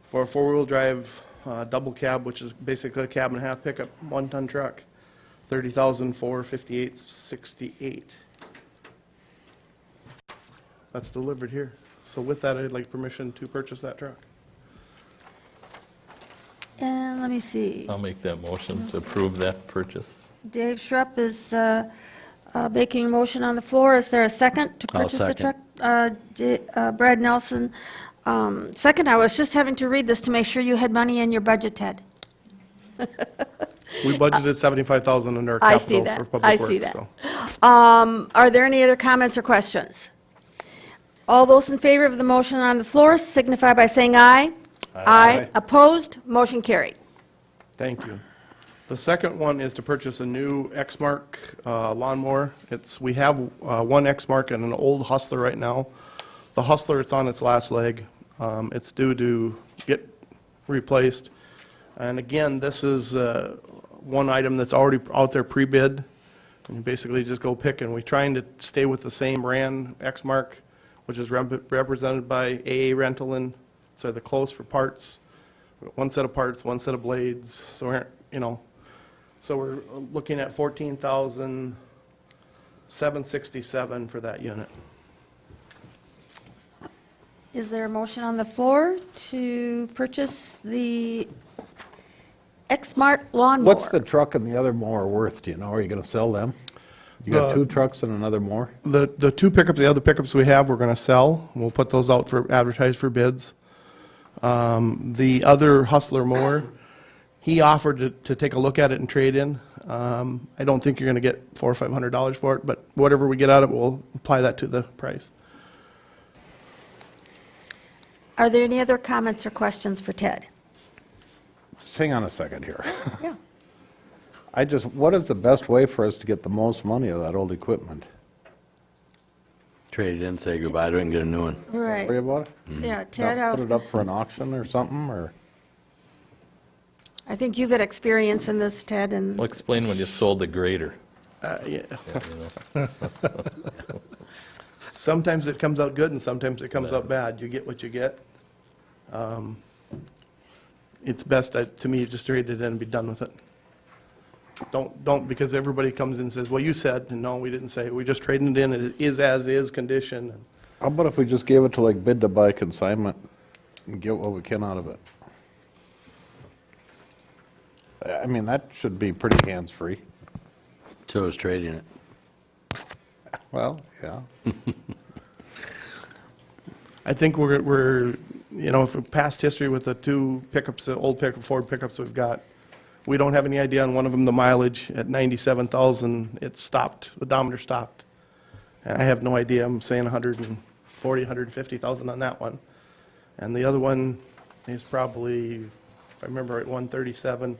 for a four-wheel drive double cab, which is basically a cab and a half pickup, 1-ton truck, $30,458.68. That's delivered here. So with that, I'd like permission to purchase that truck. And let me see. I'll make that motion to approve that purchase. Dave Schrupp is making a motion on the floor. Is there a second to I'll purchase the truck? second. Brad Nelson, second. I was just having to read this to make sure you had money in your budget, Ted. We budgeted $75,000 under our I see capitals that. for public I works. see that. So. Are there any other comments or questions? All those in favor of the motion on the floor signify by saying aye. Aye. Opposed? Motion carried. Thank you. The second one is to purchase a new Exmark lawnmower. We have one Exmark and an old Hustler right now. The Hustler, it's on its last leg. It's due to get replaced. And again, this is one item that's already out there pre-bid. And you basically just go pick, and we're trying to stay with the same brand, Exmark, which is represented by AA Rental, and so the close for parts. One set of parts, one set of blades, so we're, so we're looking at $14,767 for that unit. Is there a motion on the floor to purchase the Exmark lawnmower? What's the truck and the other mower worth, do you know? Are you going to sell them? You got two trucks and another mower? The two pickups, the other pickups we have, we're going to sell. We'll put those out for, advertise for bids. The other Hustler mower, he offered to take a look at it and trade in. I don't think you're going to get $400 or $500 for it, but whatever we get out of it, we'll apply that to the price. Are there any other comments or questions for Ted? Just hang on a second here. Yeah. What is the best way for us to get the most money out of that old equipment? Trade it in, say goodbye to it, and get a new one. Right. Worry about it? Yeah, Ted, I Put was it up for an auction or something, or? I think you've had experience in this, Ted, and Well, explain when you sold the grader. Yeah. Yeah, you know. Sometimes it comes out good and sometimes it comes out bad. You get what you get. It's best, to me, just trade it in and be done with it. Don't, because everybody comes in and says, well, you said, and no, we didn't say, we just trading it in, it is as is condition. How about if we just gave it to like bid to buy consignment and get what we can out of it? I mean, that should be pretty hands-free. So is trading it. Well, yeah. I think we're, if past history with the two pickups, the old Ford pickups we've got, we don't have any idea on one of them, the mileage at 97,000, it stopped, the odometer stopped. And I have no idea, I'm saying 140, 150,000 on that one. And the other one is probably, if I remember right, 137.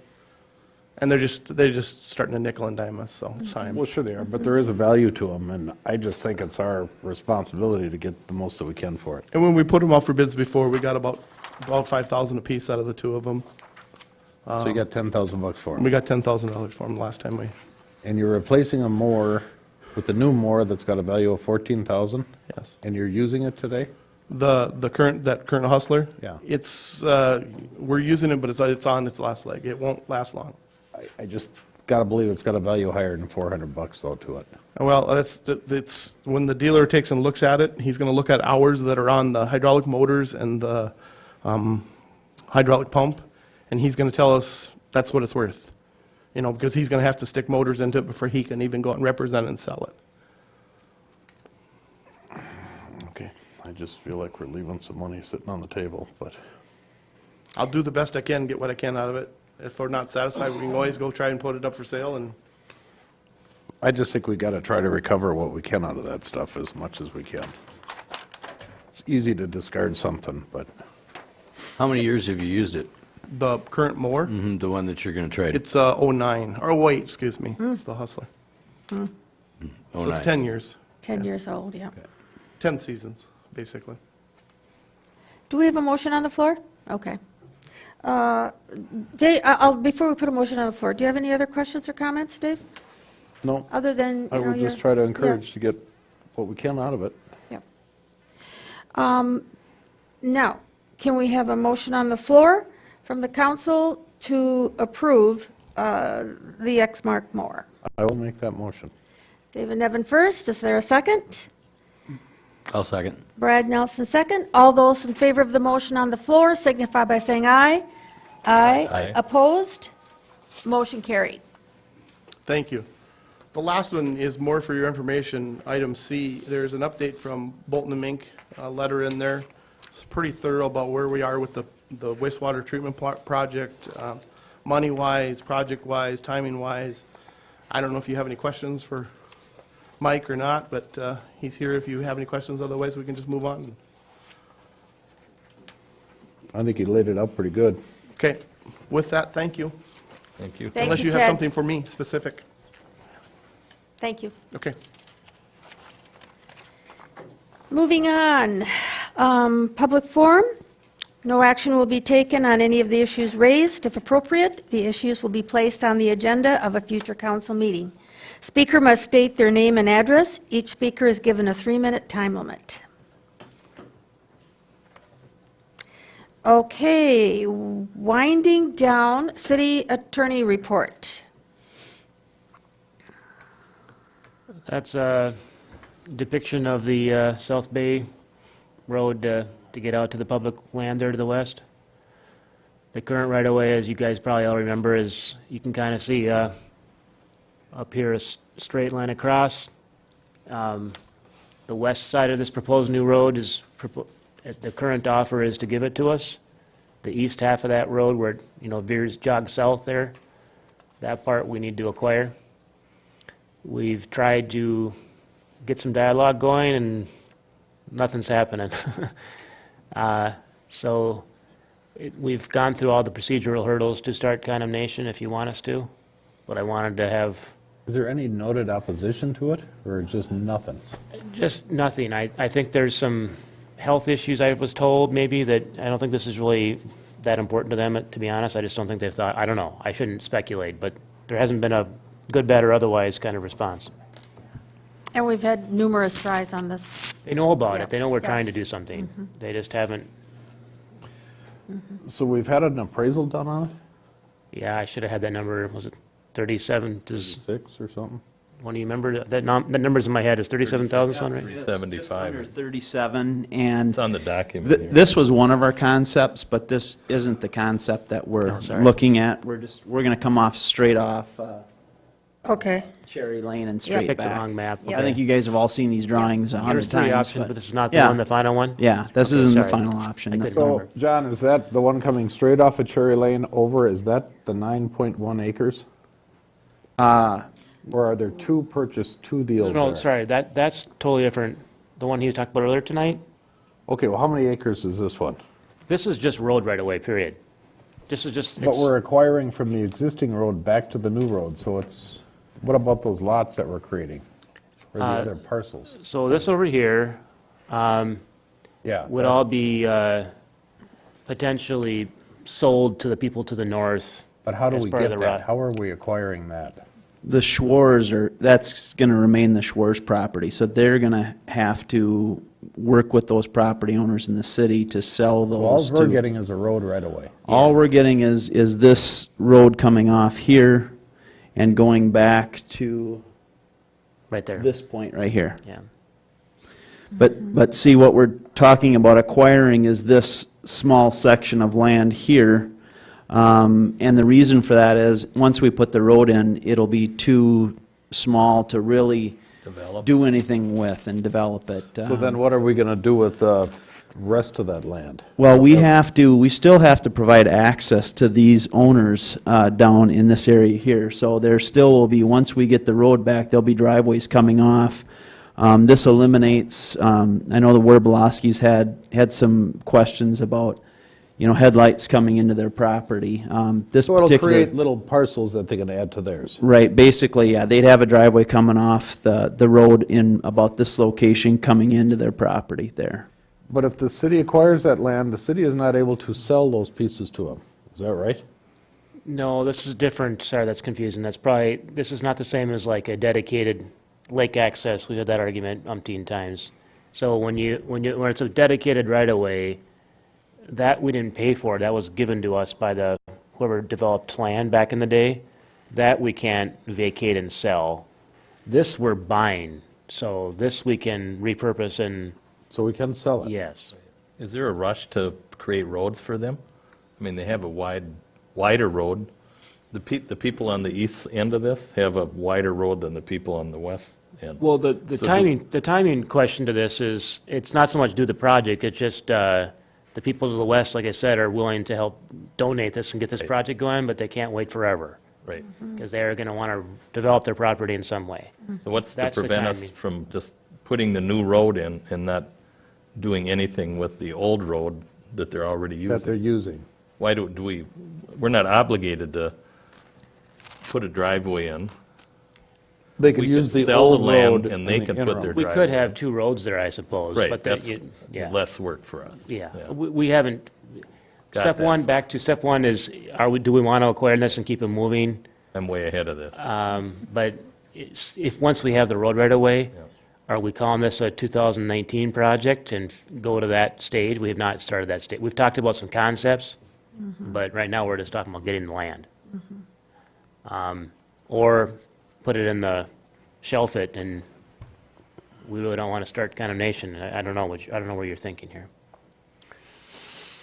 And they're just starting to nickel and dime us, so it's time. Well, sure they are, but there is a value to them, and I just think it's our responsibility to get the most that we can for it. And when we put them out for bids before, we got about 5,000 apiece out of the two of them. So you got $10,000 for We them. got $10,000 for them last time we, And you're replacing a mower with a new mower that's got a value of $14,000, yes. and you're using it today? The current Hustler? Yeah. It's, we're using it, but it's on its last leg. It won't last long. I just gotta believe it's got a value higher than $400 though to it. Well, that's, when the dealer takes and looks at it, he's gonna look at hours that are on the hydraulic motors and the hydraulic pump, and he's gonna tell us that's what it's worth. Because he's gonna have to stick motors into it before he can even go out and represent it and sell it. Okay, I just feel like we're leaving some money sitting on the table, but I'll do the best I can, get what I can out of it. If we're not satisfied, we can always go try and put it up for sale, and I just think we gotta try to recover what we can out of that stuff as much as we can. It's easy to discard something, but How many years have you used it? the current mower, The one that you're going to trade? it's 09, or wait, excuse me, the Hustler. So it's 10 years, 10 years old, yeah. 10 seasons, basically. Do we have a motion on the floor? Okay. Dave, before we put a motion on the floor, do you have any other questions or comments, Dave? No, Other than, I would just try to encourage to get what we can out of it. Now, can we have a motion on the floor from the council to approve the Exmark mower? I will make that motion. David Nevin first, is there a second? I'll second. Brad Nelson second. All those in favor of the motion on the floor signify by saying aye. Aye. Aye. Opposed? Motion carried. Thank you. The last one is more for your information, item C. There's an update from Bolton and Mink, a letter in there. It's pretty thorough about where we are with the wastewater treatment project, money-wise, project-wise, timing-wise. I don't know if you have any questions for Mike or not, but he's here if you have any questions, otherwise we can just move on. I think he laid it out pretty good. Okay, with that, thank you. Thank you. Thank Unless you, you have Ted. something for me specific. Thank you. Okay. Moving on, public forum. No action will be taken on any of the issues raised. If appropriate, the issues will be placed on the agenda of a future council meeting. Speaker must state their name and address. Each speaker is given a 3-minute time limit. Okay, winding down, city attorney report. That's a depiction of the South Bay Road to get out to the public land there to the west. The current right-of-way, as you guys probably all remember, is, you can kind of see up here a straight line across. The west side of this proposed new road is, the current offer is to give it to us. The east half of that road where, veers jog south there, that part we need to acquire. We've tried to get some dialogue going, and nothing's happening. So we've gone through all the procedural hurdles to start condemnation if you want us to, but I wanted to have Is there any noted opposition to it, or just nothing? just nothing. I think there's some health issues, I was told, maybe, that I don't think this is really that important to them, to be honest. I just don't think they've thought, I don't know, I shouldn't speculate, but there hasn't been a good, bad, or otherwise kind of response. And we've had numerous tries on this. They know about Yeah. it, they know we're trying to Yes. do something. They just haven't, So we've had an appraisal done on it? yeah, I should have had that number, was it 37? Does 6 or something? one of you remember, that number's in my head, is 37,000 sound right? Just 75. under 37, and It's on the document here. this was one of our concepts, but this isn't the concept that we're Oh, sorry. looking at. We're going to come off straight off Okay. Cherry Lane and I straight picked the back. wrong map. I think you guys have all seen these drawings a hundred There's three times. options, but- but this is not the Yeah. one, the final one? Yeah, this Okay, isn't the sorry. final I option. couldn't So, remember. John, is that the one coming straight off of Cherry Lane over, is that the 9.1 acres? Or are there two deals No, there? sorry, that's totally different. The one he was talking about earlier tonight, Okay, well, how many acres is this one? this is just road right away, period. This is just, But we're acquiring from the existing road back to the new road, so it's, what about those lots that we're creating? Or the other parcels? so this over here Yeah. would that- all be potentially sold to the people to the north. But how do as we part of get the that? route. How are we acquiring that? The Schwarz that's going to remain the Schwarz property, so they're going to have to work with those property owners in the city to sell So all those we're to. getting is a road right away. All we're getting is this road coming off here and going back to Right there. this point right here. Yeah. But see, what we're talking about acquiring is this small section of land here. And the reason for that is, once we put the road in, it'll be too small to really Develop. do anything with and develop it. So then what are we going to do with the rest of that land? Well, we still have to provide access to these owners down in this area here. So there still will be, once we get the road back, there'll be driveways coming off. This eliminates, I know the Werblowski's had some questions about, headlights coming into their property. This So it'll particular. create little parcels that they're going to add to theirs. Right, basically, yeah, they'd have a driveway coming off the road in about this location coming into their property there. But if the city acquires that land, the city is not able to sell those pieces to them. Is that right? No, this is different, sorry, that's confusing, this is not the same as like a dedicated lake access, we've had that argument umpteen times. So when it's a dedicated right-of-way, that we didn't pay for, that was given to us by whoever developed land back in the day, that we can't vacate and sell. This we're buying, so this we can repurpose and, So we can sell it? yes. Is there a rush to create roads for them? I mean, they have a wider road. The people on the east end of this have a wider road than the people on the west end. Well, the So the timing question to this is, it's not so much do the project, it's just, the people to the west, like I said, are willing to help donate this and get this project going, but they can't wait forever, Right. because they're gonna wanna develop their property in some way. So what's to That's the prevent us timing. from just putting the new road in and not doing anything with the old road that they're already That they're using? using? Why do we're not obligated to put a driveway in. They could We use could the sell the old land road and they in the can put their interim. We could driveway. have two roads there, I suppose. Right, but that's yeah. less work for us. Yeah, we haven't, Got step that one, far. back to step one is, do we want to acquire this and keep it moving? I'm way ahead of this. But if, once we have the road right away, Yeah. are we calling this a 2019 project and go to that stage? We have not started that stage. We've talked about some concepts, but right now we're just talking about getting the land. Or put it in the, shelf it, and we really don't want to start condemnation. I don't know I don't know where you're thinking here.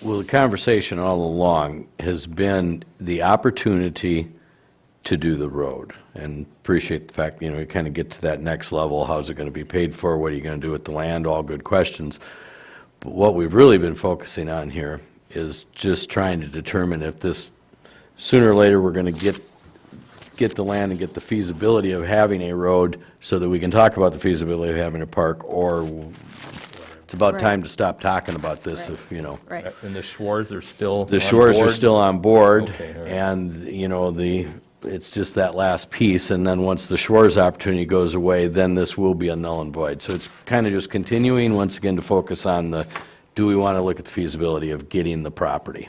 Well, the conversation all along has been the opportunity to do the road, and appreciate the fact, you kind of get to that next level, how's it going to be paid for, what are you going to do with the land, all good questions. But what we've really been focusing on here is just trying to determine if this, sooner or later, we're going to get the land and get the feasibility of having a road so that we can talk about the feasibility of having a park, or it's about Right. time to stop talking about this, Right. if. Right. And the Shores are still The on Shores are board? still on board, Okay, all right. and, it's just that last piece, and then once the Shores opportunity goes away, then this will be a null and void. So it's kind of just continuing, once again, to focus on do we want to look at the feasibility of getting the property?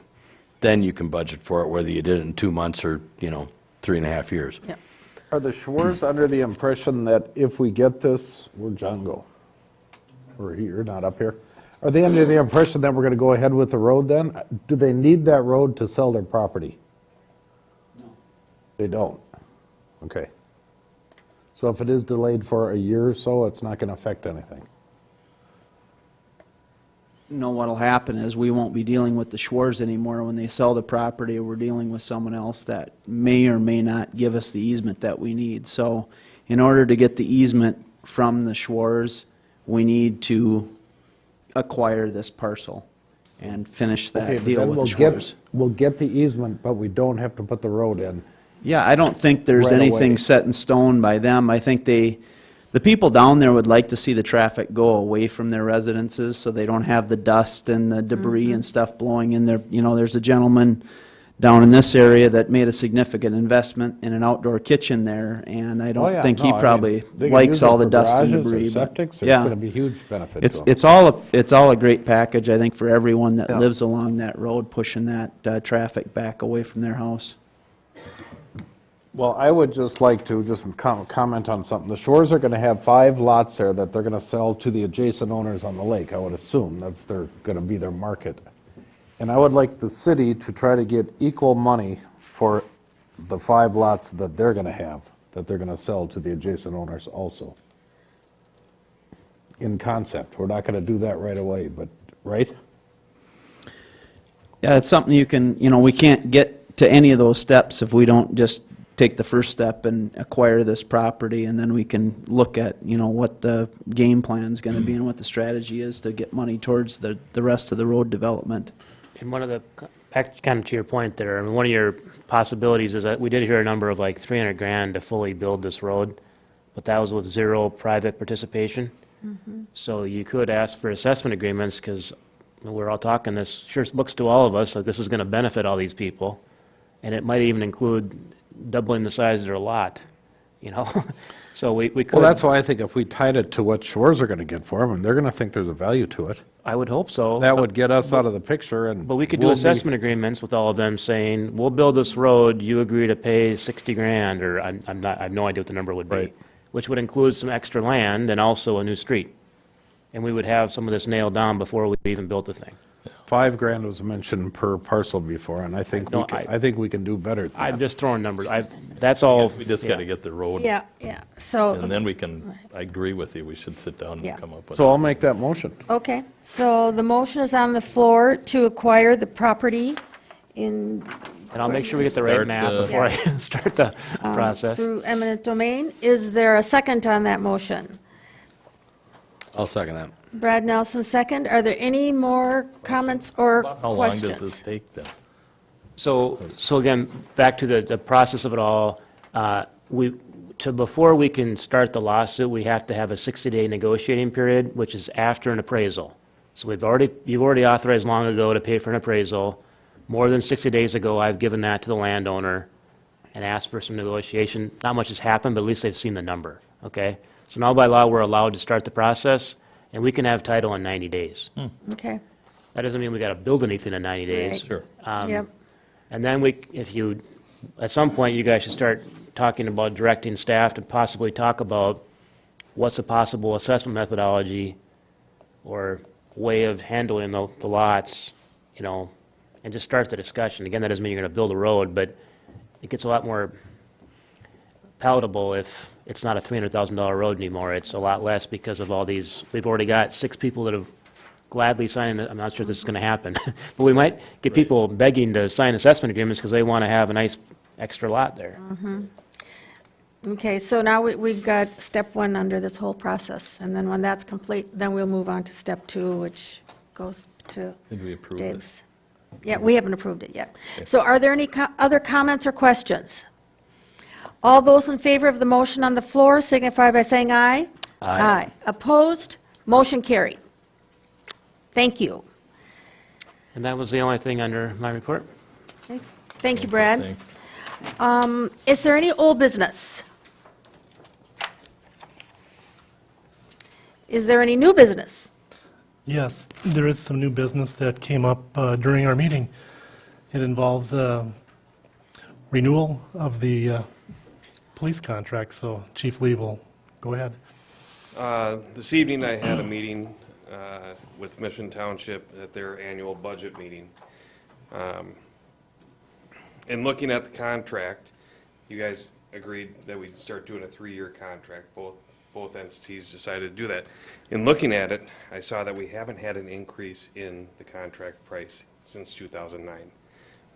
Then you can budget for it, whether you did it in 2 months or, 3.5 years. Yep. Are the Shores under the impression that if we get this, where'd John go? Or you're not up here? Are they under the impression that we're going to go ahead with the road then? Do they need that road to sell their property? No. They don't? Okay. So if it is delayed for a year or so, it's not going to affect anything? No, what'll happen is we won't be dealing with the Schwarz anymore when they sell the property. We're dealing with someone else that may or may not give us the easement that we need. So in order to get the easement from the Schwarz, we need to acquire this parcel and finish Okay, that but deal then with the we'll Schwarz. we'll get the easement, but we don't have to put the road in. Yeah, I don't think there's Right away. anything set in stone by them. I think the people down there would like to see the traffic go away from their residences so they don't have the dust and the debris and stuff blowing in there. There's a gentleman down in this area that made a significant investment in an outdoor kitchen there, and I Oh, don't yeah, think no, he I mean, probably they can likes use it all the for dust and garages or debris. but- septics, or yeah. It's going to be huge benefit to It's, them. it's all a great package, I think, for everyone that Yeah. lives along that road, pushing that traffic back away from their house. Well, I would just like to comment on something. The Shores are going to have 5 lots there that they're going to sell to the adjacent owners on the lake, I would assume. That's going to be their market. And I would like the city to try to get equal money for the 5 lots that they're going to have, that they're going to sell to the adjacent owners also. In concept. We're not going to do that right away, but, right? Yeah, it's something we can't get to any of those steps if we don't just take the first step and acquire this property, and then we can look at, what the game plan's gonna be and what the strategy is to get money towards the rest of the road development. And one of the, back kind of to your point there, I mean, one of your possibilities is that we did hear a number of like 300 grand to fully build this road, but that was with zero private participation. So you could ask for assessment agreements, because we're all talking, this sure looks to all of us like this is going to benefit all these people, and it might even include doubling the size of their lot, So we could. Well, that's why I think if we tied it to what Shores are gonna get for them, and they're gonna think there's a value to it, I would hope so. that would get us out of the picture and. But we could do we'll be- assessment agreements with all of them saying, we'll build this road, you agree to pay 60 grand, or I'm not, I have no idea what the number would be. Right. Which would include some extra land and also a new street. And we would have some of this nailed down before we even built the thing. $5,000 was mentioned per parcel before, and I think No, I think we can do better than I'm that. just throwing numbers, that's all. We just got to get the road. Yeah, so, And then we can, I agree with you, we should sit down Yeah. and come up with. So I'll make that motion. okay, so the motion is on the floor to acquire the property in. And I'll make sure we get the right Start, map uh, before I start the process. Through eminent domain. Is there a second on that motion? I'll second that. Brad Nelson, second. Are there any more comments or How long does this questions? take then? So again, back to the process of it all, before we can start the lawsuit, we have to have a 60-day negotiating period, which is after an appraisal. So you've already authorized long ago to pay for an appraisal. More than 60 days ago, I've given that to the landowner and asked for some negotiation. Not much has happened, but at least they've seen the number, okay? So now by law, we're allowed to start the process, and we can have title in 90 days. Okay, That doesn't mean we got to build anything in 90 days. Right. Sure. yep, And then at some point, you guys should start talking about directing staff to possibly talk about what's a possible assessment methodology or way of handling the lots, and just start the discussion. Again, that doesn't mean you're going to build a road, but it gets a lot more palatable if it's not a $300,000 road anymore. It's a lot less because of all these, we've already got 6 people that have gladly signed, I'm not sure this is going to happen, but we might get people begging to sign assessment agreements because they want to have a nice extra lot there. okay, so now we've got step 1 under this whole process, and then when that's complete, then we'll move on to step 2, which goes to Did we approve it? Dave's. Yeah, we haven't approved it yet. So are there any other comments or questions? All those in favor of the motion on the floor signify by saying aye. Aye. Opposed? Motion carried. Thank you. And that was the only thing under my report. Okay. Thank you, Brad. Thanks. Is there any old business? Is there any new business? Yes, there is some new business that came up during our meeting. It involves renewal of the police contract, so Chief Lee will go ahead. This evening, I had a meeting with Mission Township at their annual budget meeting. In looking at the contract, you guys agreed that we'd start doing a 3-year contract. Both entities decided to do that. In looking at it, I saw that we haven't had an increase in the contract price since 2009.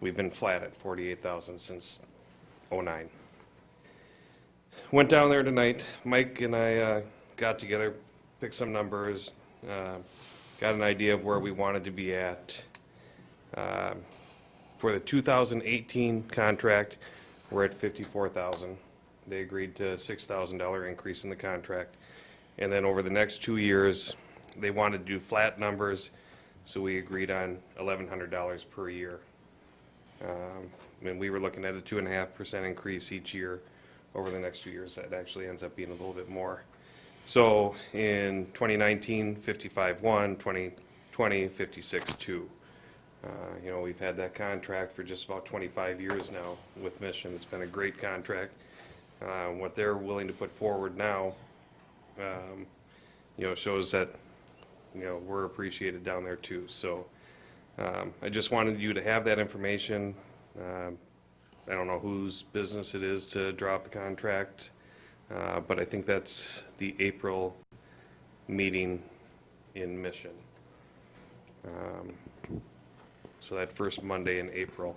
We've been flat at $48,000 since '09. Went down there tonight. Mike and I got together, picked some numbers, got an idea of where we wanted to be at. For the 2018 contract, we're at $54,000. They agreed to a $6,000 increase in the contract. And then over the next 2 years, they wanted to do flat numbers, so we agreed on $1,100 per year. And we were looking at a 2.5% increase each year. Over the next 2 years, that actually ends up being a little bit more. So in 2019, 55.1, 2020, 56.2. We've had that contract for just about 25 years now with Mission. It's been a great contract. What they're willing to put forward now, shows that, we're appreciated down there too. So I just wanted you to have that information. I don't know whose business it is to drop the contract, but I think that's the April meeting in Mission. So that first Monday in April.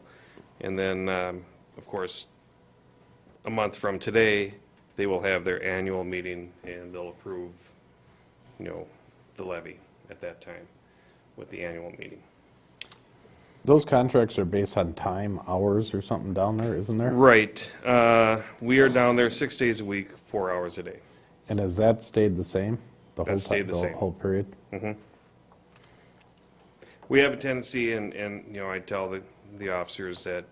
And then, of course, a month from today, they will have their annual meeting and they'll approve, the levy at that time with the annual meeting. Those contracts are based on time, hours, or something down there, isn't there? Right. We are down there 6 days a week, 4 hours a day. And has that stayed the same? The whole That stayed time, the same. whole period? We have a tendency, and I tell the officers that,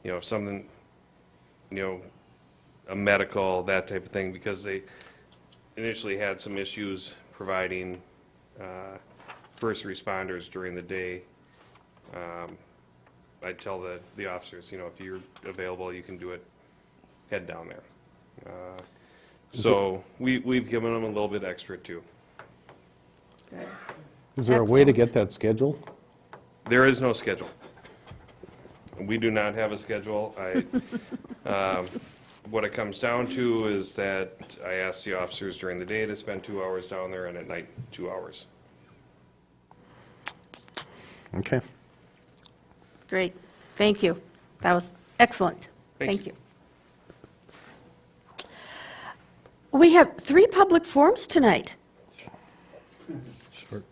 if something, a medical, that type of thing, because they initially had some issues providing first responders during the day. I tell the officers, if you're available, you can do it, head down there. So we've given them a little bit extra too. Is there a way to get that scheduled? There is no schedule. We do not have a schedule. What it comes down to is that I ask the officers during the day to spend 2 hours down there, and at night, 2 hours. Okay. Great, thank you. That was excellent. Thank Thank you. We have 3 public forums tonight. Short.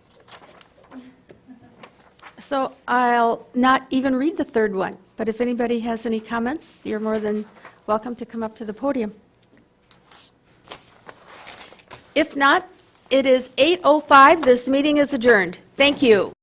So I'll not even read the third one, but if anybody has any comments, you're more than welcome to come up to the podium. If not, it is 8:05. This meeting is adjourned. Thank you.